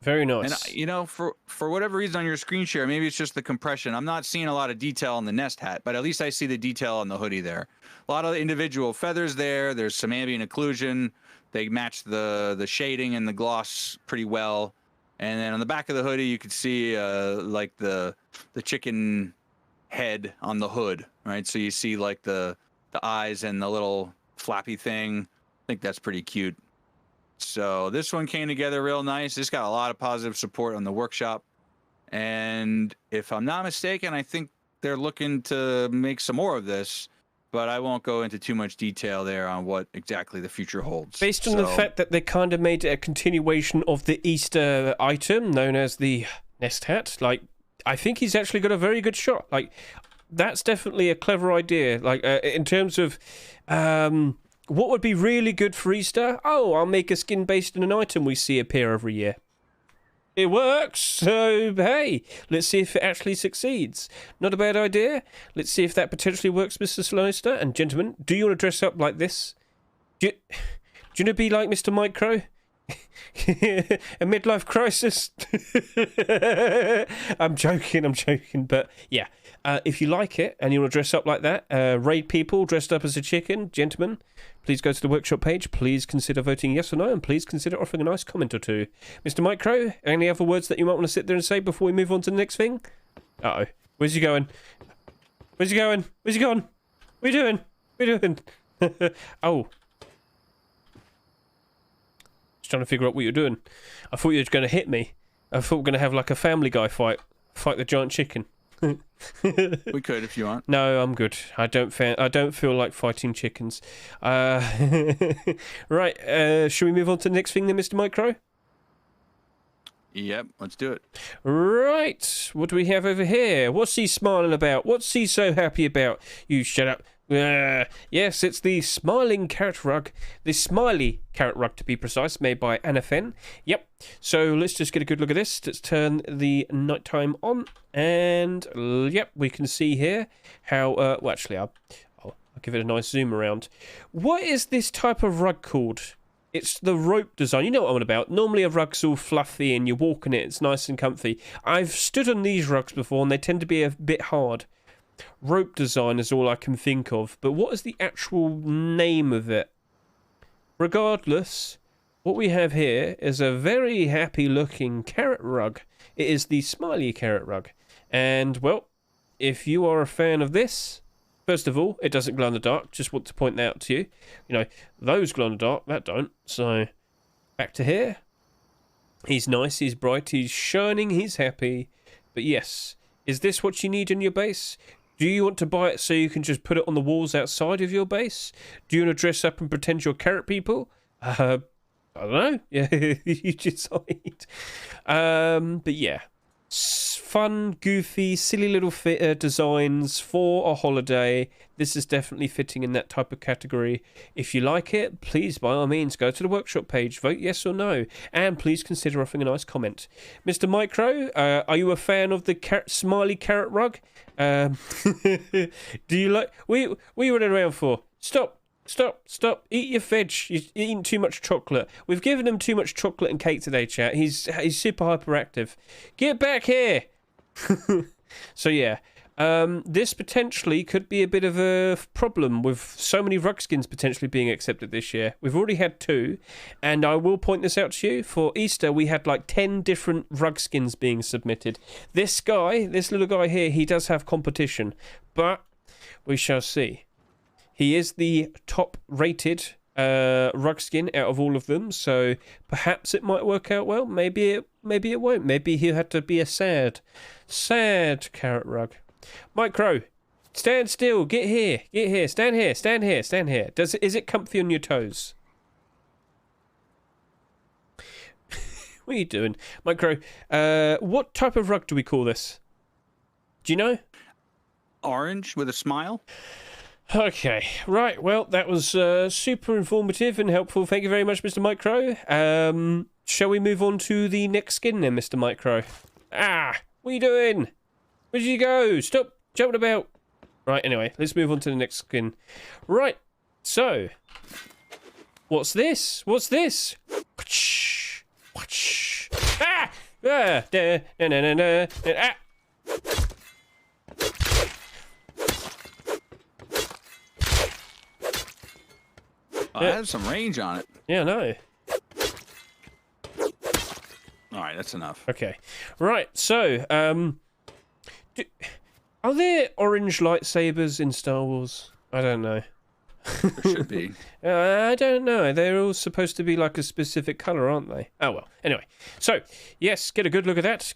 S1: Very nice.
S2: And, you know, for whatever reason on your screen share, maybe it's just the compression. I'm not seeing a lot of detail on the nest hat, but at least I see the detail on the hoodie there. A lot of individual feathers there. There's some ambient occlusion. They match the shading and the gloss pretty well. And then on the back of the hoodie, you could see like the chicken head on the hood, right? So you see like the eyes and the little flappy thing. I think that's pretty cute. So this one came together real nice. This got a lot of positive support on the workshop. And if I'm not mistaken, I think they're looking to make some more of this, but I won't go into too much detail there on what exactly the future holds.
S1: Based on the fact that they kind of made it a continuation of the Easter item known as the nest hat, like, I think he's actually got a very good shot. Like, that's definitely a clever idea. Like, in terms of... what would be really good for Easter? Oh, I'll make a skin based on an item we see appear every year. It works, so hey, let's see if it actually succeeds. Not a bad idea. Let's see if that potentially works, Mr. Sloaster. And gentlemen, do you want to dress up like this? Do you want to be like Mr. MICRØ? A midlife crisis? I'm joking, but yeah. If you like it and you want to dress up like that, raid people dressed up as a chicken, gentlemen, please go to the workshop page. Please consider voting yes or no, and please consider offering a nice comment or two. Mr. MICRØ, any other words that you might want to sit there and say before we move on to the next thing? Uh-oh. Where's he going? Where's he going? Where's he gone? What are you doing? What are you doing? Oh. Just trying to figure out what you're doing. I thought you were going to hit me. I thought we were going to have like a Family Guy fight. Fight the giant chicken.
S2: We could if you want.
S1: No, I'm good. I don't feel like fighting chickens. Right. Should we move on to the next thing then, Mr. MICRØ?
S2: Yep, let's do it.
S1: Right. What do we have over here? What's he smiling about? What's he so happy about? You shut up. Yes, it's the Smiling Carrot Rug. The Smiley Carrot Rug, to be precise, made by Anafin. Yep. So let's just get a good look at this. Let's turn the nighttime on. And, yep, we can see here how... well, actually, I'll give it a nice zoom around. What is this type of rug called? It's the rope design. You know what I'm on about. Normally a rug's all fluffy and you walk on it. It's nice and comfy. I've stood on these rugs before and they tend to be a bit hard. Rope design is all I can think of, but what is the actual name of it? Regardless, what we have here is a very happy looking carrot rug. It is the Smiley Carrot Rug. And, well, if you are a fan of this, first of all, it doesn't glow in the dark. Just want to point that out to you. You know, those glow in the dark, that don't. So, back to here. He's nice, he's bright, he's shining, he's happy. But yes, is this what you need in your base? Do you want to buy it so you can just put it on the walls outside of your base? Do you want to dress up and pretend you're carrot people? I don't know. Yeah, you decide. But yeah, fun, goofy, silly little designs for a holiday. This is definitely fitting in that type of category. If you like it, please, by all means, go to the workshop page, vote yes or no, and please consider offering a nice comment. Mr. MICRØ, are you a fan of the Smiley Carrot Rug? Do you like... What are you running around for? Stop. Eat your veg. You're eating too much chocolate. We've given him too much chocolate and cake today, chat. He's super hyperactive. Get back here. So yeah, This potentially could be a bit of a problem with so many rug skins potentially being accepted this year. We've already had 2, and I will point this out to you. For Easter, we had like 10 different rug skins being submitted. This little guy here, he does have competition, but we shall see. He is the top rated rug skin out of all of them, so perhaps it might work out well. Maybe it won't. Maybe he'll have to be a sad carrot rug. MICRØ, stand still. Get here. Stand here. Is it comfy on your toes? What are you doing, MICRØ? What type of rug do we call this? Do you know?
S2: Orange with a smile.
S1: Okay, right. Well, that was super informative and helpful. Thank you very much, Mr. MICRØ. Shall we move on to the next skin then, Mr. MICRØ? What are you doing? Where did you go? Stop jumping about. Right, anyway, let's move on to the next skin. Right, so, what's this? Ah!
S2: I have some range on it.
S1: Yeah, I know.
S2: All right, that's enough.
S1: Okay, right. So, are there orange lightsabers in Star Wars? I don't know.
S2: There should be.
S1: I don't know. They're all supposed to be like a specific colour, aren't they? Oh, well. Anyway. So, yes, get a good look at that.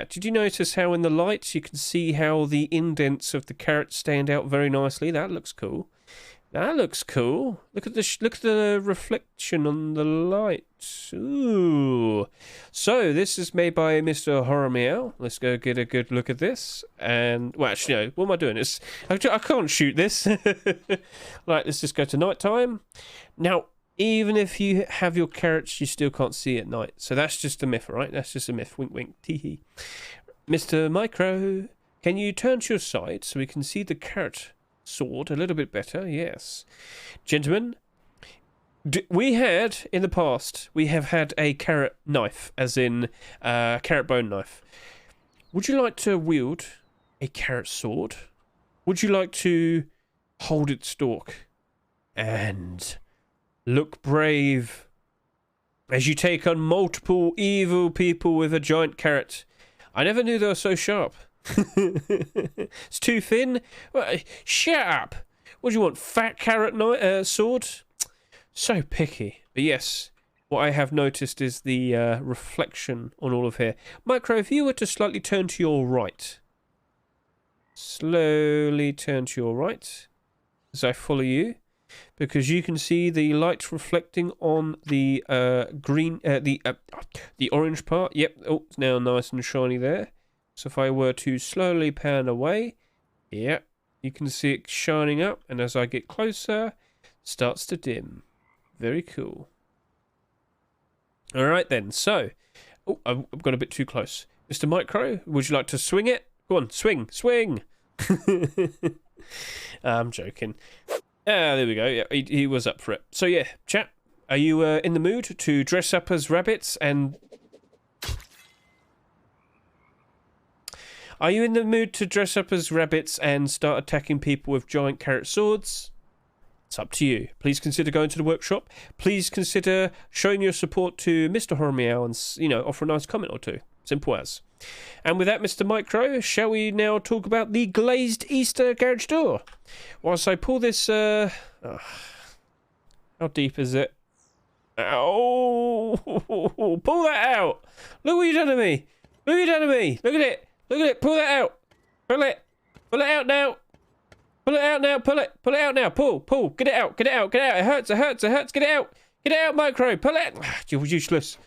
S1: Did you notice how in the light you can see how the indents of the carrots stand out very nicely? That looks cool. Look at the reflection on the light. Ooh. So this is made by Mr. Horror Meow. Let's go get a good look at this. And well, actually, no. What am I doing? I can't shoot this. Right, let's just go to nighttime. Now, even if you have your carrots, you still can't see at night. So that's just a myth, right? That's just a myth. Wink, wink. Tee-hee. Mr. MICRØ, can you turn to your side so we can see the carrot sword a little bit better? Yes. Gentlemen, we had, in the past, we have had a carrot knife, as in carrot bone knife. Would you like to wield a carrot sword? Would you like to hold its stalk and look brave as you take on multiple evil people with a giant carrot? I never knew they were so sharp. It's too thin. Well, shut up. What do you want? Fat carrot sword? So picky. But yes, what I have noticed is the reflection on all of here. MICRØ, if you were to slightly turn to your right, slowly turn to your right as I follow you, because you can see the light reflecting on the the orange part. Yep. Oh, it's now nice and shiny there. So if I were to slowly pan away, yeah, you can see it shining up, and as I get closer, it starts to dim. Very cool. All right then, so, oh, I've got a bit too close. Mr. MICRØ, would you like to swing it? Go on, swing. I'm joking. There we go. Yeah, he was up for it. So yeah, chat, are you in the mood to dress up as rabbits and... Are you in the mood to dress up as rabbits and start attacking people with giant carrot swords? It's up to you. Please consider going to the workshop. Please consider showing your support to Mr. Horror Meow and, offer a nice comment or two. Simple as. And with that, Mr. MICRØ, shall we now talk about the glazed Easter garage door? Whilst I pull this, how deep is it? Oh, pull that out. Look what you done to me. Look at it. Pull that out. Pull it out now. Pull it out now. Pull. Get it out. It hurts. Get it out. MICRØ. Pull it. You're useless.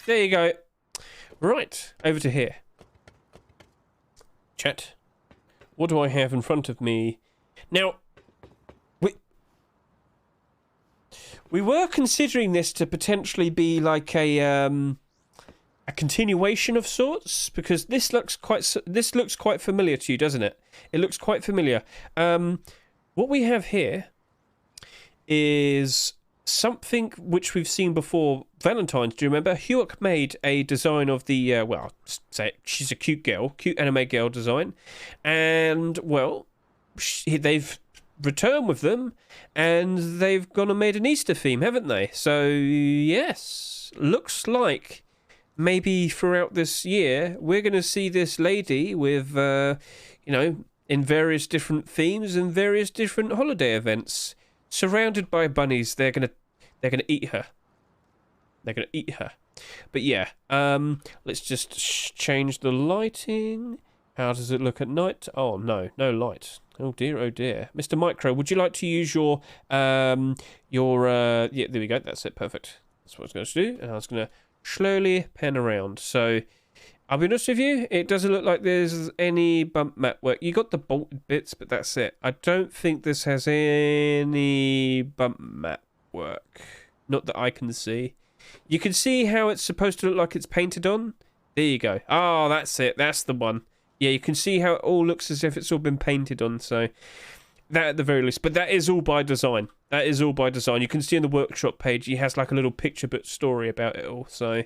S1: There you go. Right, over to here. Chat. What do I have in front of me? Now, we were considering this to potentially be like a continuation of sorts, because this looks quite familiar to you, doesn't it? It looks quite familiar. What we have here is something which we've seen before. Valentine's, do you remember? Hewok made a design of the, well, say she's a cute girl, cute anime girl design. And, well, they've returned with them, and they've gone and made an Easter theme, haven't they? So, yes, looks like maybe throughout this year, we're going to see this lady with, you know, in various different themes and various different holiday events. Surrounded by bunnies, they're gonna eat her. They're gonna eat her. But yeah, let's just change the lighting. How does it look at night? Oh no, no light. Oh dear, oh dear. Mr. MICRØ, would you like to use your yeah, there we go. That's it. Perfect. That's what I was going to do, and I was gonna slowly pan around. So I'll be honest with you, it doesn't look like there's any bump mat work. You got the bolted bits, but that's it. I don't think this has any bump mat work. Not that I can see. You can see how it's supposed to look like it's painted on. There you go. Oh, that's it. That's the one. Yeah, you can see how it all looks as if it's all been painted on. So that at the very least. But that is all by design. That is all by design. You can see on the workshop page, he has like a little picture book story about it all. So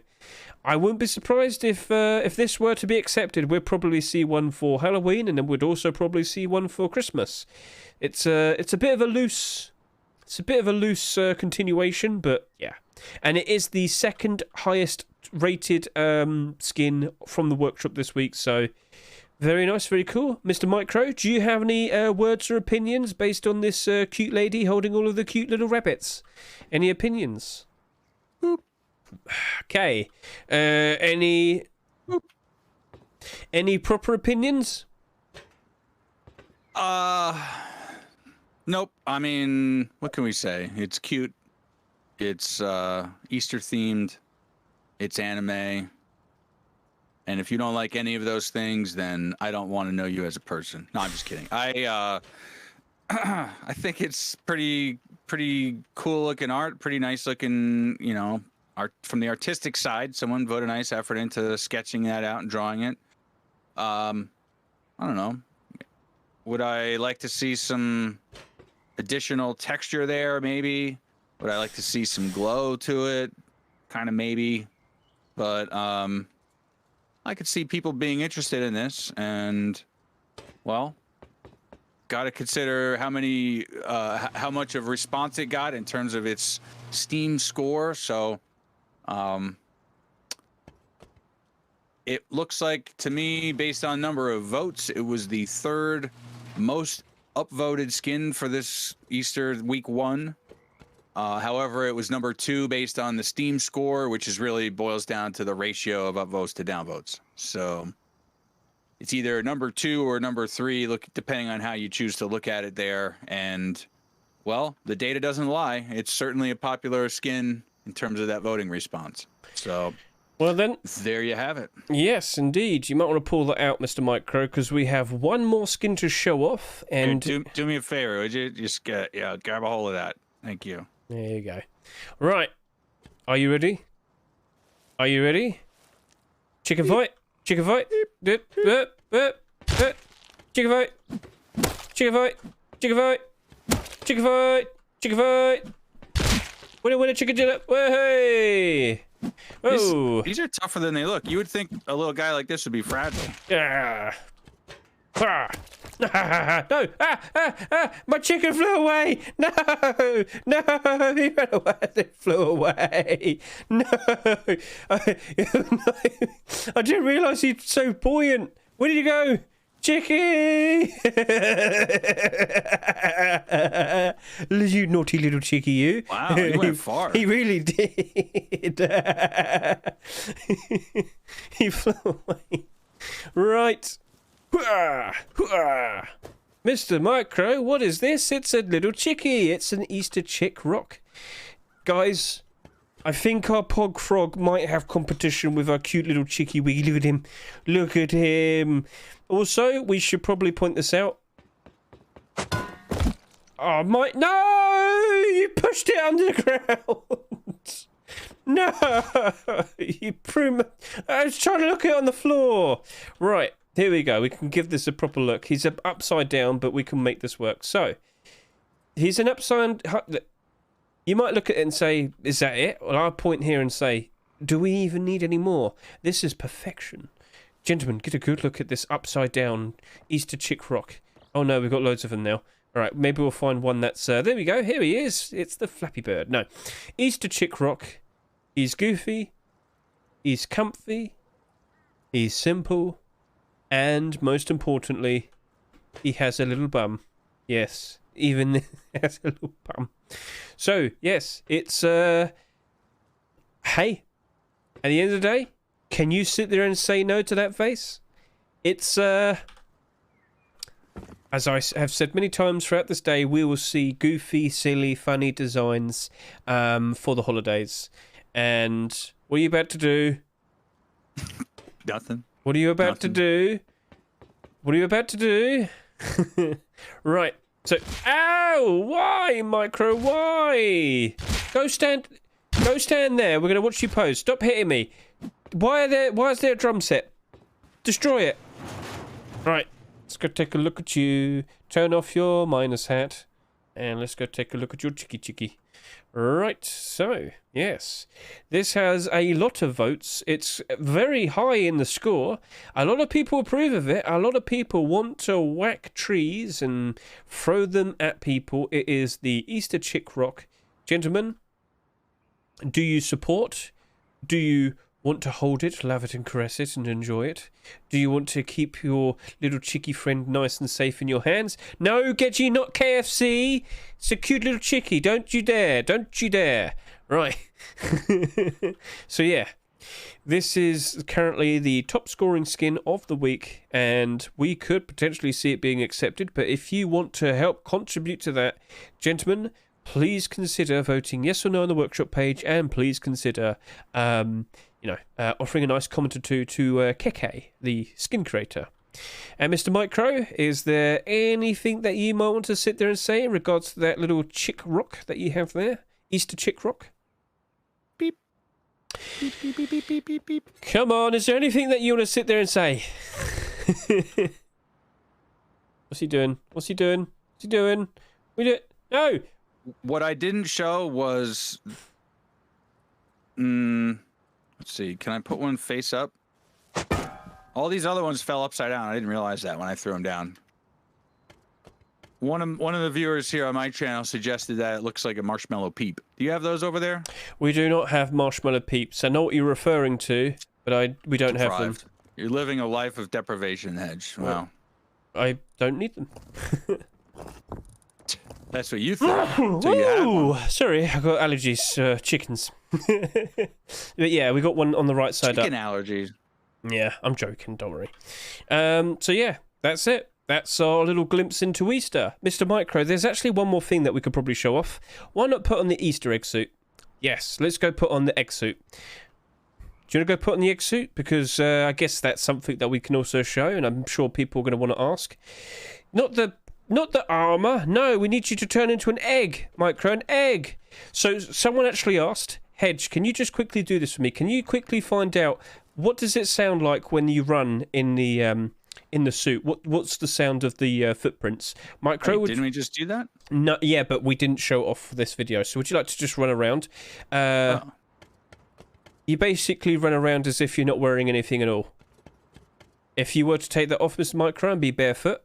S1: I wouldn't be surprised if this were to be accepted. We'd probably see one for Halloween, and then we'd also probably see one for Christmas. It's a bit of a loose, continuation, but yeah. And it is the second highest rated skin from the workshop this week. So very nice, very cool. Mr. MICRØ, do you have any words or opinions based on this cute lady holding all of the cute little rabbits? Any opinions? Boop. Okay. Any proper opinions?
S2: Nope. I mean, what can we say? It's cute. It's Easter themed. It's anime. And if you don't like any of those things, then I don't want to know you as a person. No, I'm just kidding. I think it's pretty cool looking art, pretty nice looking, you know, art from the artistic side. Someone put a nice effort into sketching that out and drawing it. I don't know. Would I like to see some additional texture there? Maybe. Would I like to see some glow to it? Kind of maybe. But I could see people being interested in this, and well, got to consider how much of response it got in terms of its Steam score. So, it looks like to me, based on number of votes, it was the third most upvoted skin for this Easter week 1. However, it was number 2 based on the Steam score, which is really boils down to the ratio of upvotes to downvotes. So it's either number 2 or number 3, depending on how you choose to look at it there. And, well, the data doesn't lie. It's certainly a popular skin in terms of that voting response. So,
S1: well then,
S2: there you have it.
S1: Yes, indeed. You might want to pull that out, Mr. MICRØ, because we have one more skin to show off. And
S2: do me a favor, would you? Just grab a hold of that. Thank you.
S1: There you go. Right. Are you ready? Are you ready? Chicken fight. Chicken fight. Chicken fight. Chicken fight. Chicken fight. Chicken fight. Chicken fight. Winner, chicken dinner. Hey. Oh.
S2: These are tougher than they look. You would think a little guy like this would be fragile.
S1: Yeah. No! My chicken flew away! No! He ran away! It flew away! No! I didn't realise he's so buoyant! Where did you go? Chickie! You naughty little chickie, you!
S2: Wow, you went far.
S1: He really did! He flew away. Right. Mr. MICRØ, what is this? It's a little chickie. It's an Easter chick rock. Guys, I think our Pog Frog might have competition with our cute little chickie wiggy. Look at him. Look at him. Also, we should probably point this out. Oh, no! You pushed it underground. No! You I was trying to look at it on the floor. Right. Here we go. We can give this a proper look. He's upside down, but we can make this work. So, he's an upside... You might look at it and say, is that it? Well, I'll point here and say, do we even need any more? This is perfection. Gentlemen, get a good look at this upside down Easter chick rock. Oh no, we've got loads of them now. All right, maybe we'll find one that's... there we go, here he is. It's the Flappy Bird. No, Easter chick rock. He's goofy. He's comfy. He's simple. And most importantly, he has a little bum. Yes, even has a little bum. So, yes, it's, hey, at the end of the day, can you sit there and say no to that face? It's, as I have said many times throughout this day, we will see goofy, silly, funny designs for the holidays. And what are you about to do?
S2: Nothing.
S1: What are you about to do? What are you about to do? Right. So, ow! Why, MICRØ? Why? Go stand there. We're gonna watch you pose. Stop hitting me. Why is there a drum set? Destroy it. Right. Let's go take a look at you. Turn off your miner's hat, and let's go take a look at your chicky. Right, so, yes. This has a lot of votes. It's very high in the score. A lot of people approve of it. A lot of people want to whack trees and throw them at people. It is the Easter chick rock. Gentlemen, do you support? Do you want to hold it, love it and caress it and enjoy it? Do you want to keep your little chickie friend nice and safe in your hands? No, get you not KFC. It's a cute little chickie. Don't you dare. Don't you dare. Right. So yeah, this is currently the top scoring skin of the week, and we could potentially see it being accepted. But if you want to help contribute to that, gentlemen, please consider voting yes or no on the workshop page, and please consider offering a nice comment or two to Keke, the skin creator. And Mr. MICRØ, is there anything that you might want to sit there and say in regards to that little chick rock that you have there? Easter chick rock?
S2: Beep. Beep, beep, beep, beep, beep, beep, beep.
S1: Come on, is there anything that you want to sit there and say? What's he doing? What's he doing? What's he doing? No!
S2: What I didn't show was... let's see. Can I put one face up? All these other ones fell upside down. I didn't realize that when I threw them down. One of the viewers here on my channel suggested that it looks like a marshmallow peep. Do you have those over there?
S1: We do not have marshmallow peeps. I know what you're referring to, but we don't have them.
S2: You're living a life of deprivation, Hedge. Wow.
S1: I don't need them.
S2: That's what you think. So you have one.
S1: Sorry, I got allergies. Chickens. But yeah, we got one on the right side up.
S2: Chicken allergies.
S1: Yeah, I'm joking. Don't worry. So yeah, that's it. That's our little glimpse into Easter. Mr. MICRØ, there's actually one more thing that we could probably show off. Why not put on the Easter egg suit? Yes, let's go put on the egg suit. Do you want to go put on the egg suit? Because I guess that's something that we can also show, and I'm sure people are going to want to ask. Not the armor. No, we need you to turn into an egg, MICRØ, an egg. So someone actually asked, Hedge, can you just quickly do this for me? Can you quickly find out what does it sound like when you run in the suit? What's the sound of the footprints? MICRØ,
S2: Wait, didn't we just do that?
S1: No, yeah, but we didn't show it off for this video. So would you like to just run around? You basically run around as if you're not wearing anything at all. If you were to take that off, Mr. MICRØ, and be barefoot.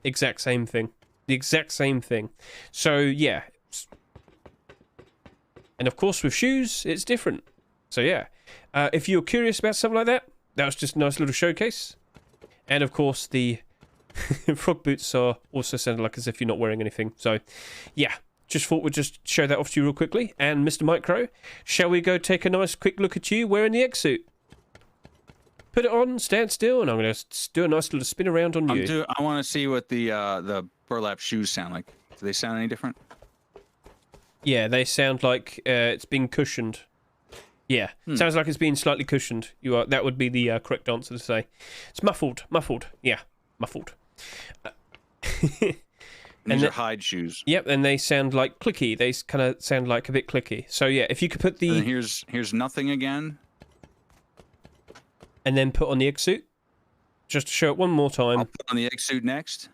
S1: Exact same thing. The exact same thing. So, yeah. And of course, with shoes, it's different. So, yeah. If you're curious about something like that, that was just a nice little showcase. And of course, the frog boots are also sounded like as if you're not wearing anything. So, yeah. Just thought we'd just show that off to you real quickly. And Mr. MICRØ, shall we go take a nice quick look at you wearing the egg suit? Put it on, stand still, and I'm going to do a nice little spin around on you.
S2: I want to see what the burlap shoes sound like. Do they sound any different?
S1: Yeah, they sound like it's being cushioned. Yeah, sounds like it's being slightly cushioned. That would be the correct answer to say. It's muffled. Yeah, muffled.
S2: These are hide shoes.
S1: Yep, and they sound like clicky. They kind of sound like a bit clicky. So yeah, if you could put the...
S2: And here's nothing again.
S1: And then put on the egg suit. Just to show it one more time.
S2: I'll put on the egg suit next.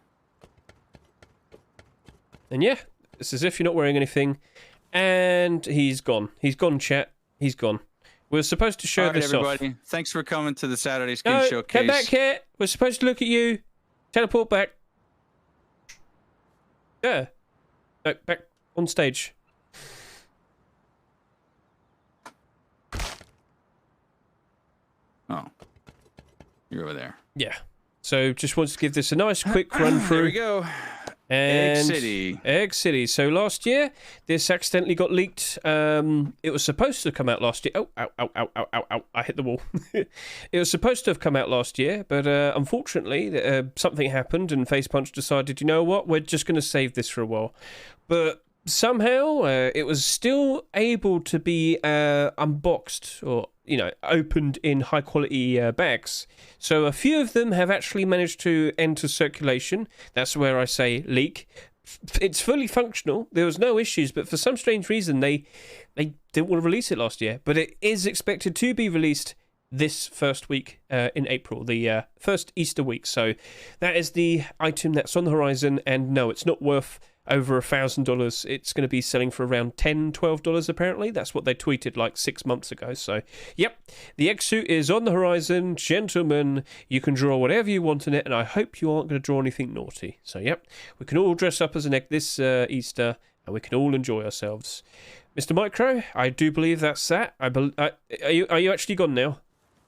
S1: And yeah, it's as if you're not wearing anything. And he's gone. He's gone, chat. He's gone. We're supposed to show this
S2: everybody.
S1: off.
S2: Thanks for coming to the Saturday Skin
S1: No,
S2: Showcase.
S1: come back here. We're supposed to look at you. Teleport back. Yeah. No, back on stage.
S2: Oh. You're over there.
S1: Yeah. So just wanted to give this a nice quick run through.
S2: There we go.
S1: And
S2: Egg City.
S1: Egg City. So last year, this accidentally got leaked. It was supposed to come out last year. Oh, ow, ow, ow, ow, ow, ow. I hit the wall. It was supposed to have come out last year, but unfortunately, something happened and Facepunch decided, you know what, we're just going to save this for a while. But somehow, it was still able to be unboxed or, you know, opened in high-quality bags. So a few of them have actually managed to enter circulation. That's where I say leak. It's fully functional. There was no issues, but for some strange reason, they didn't want to release it last year. But it is expected to be released this first week in April, the first Easter week. So that is the item that's on the horizon. And no, it's not worth over $1,000. It's going to be selling for around $10, $12 apparently. That's what they tweeted like 6 months ago. So, yep, the egg suit is on the horizon. Gentlemen, you can draw whatever you want in it, and I hope you aren't going to draw anything naughty. So, yep, we can all dress up as an egg this Easter, and we can all enjoy ourselves. Mr. MICRØ, I do believe that's that. Are you actually gone now?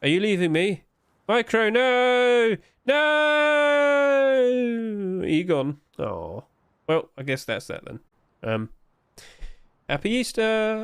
S1: Are you leaving me? MICRØ, no! No! Are you gone? Oh. Well, I guess that's that then. Happy Easter!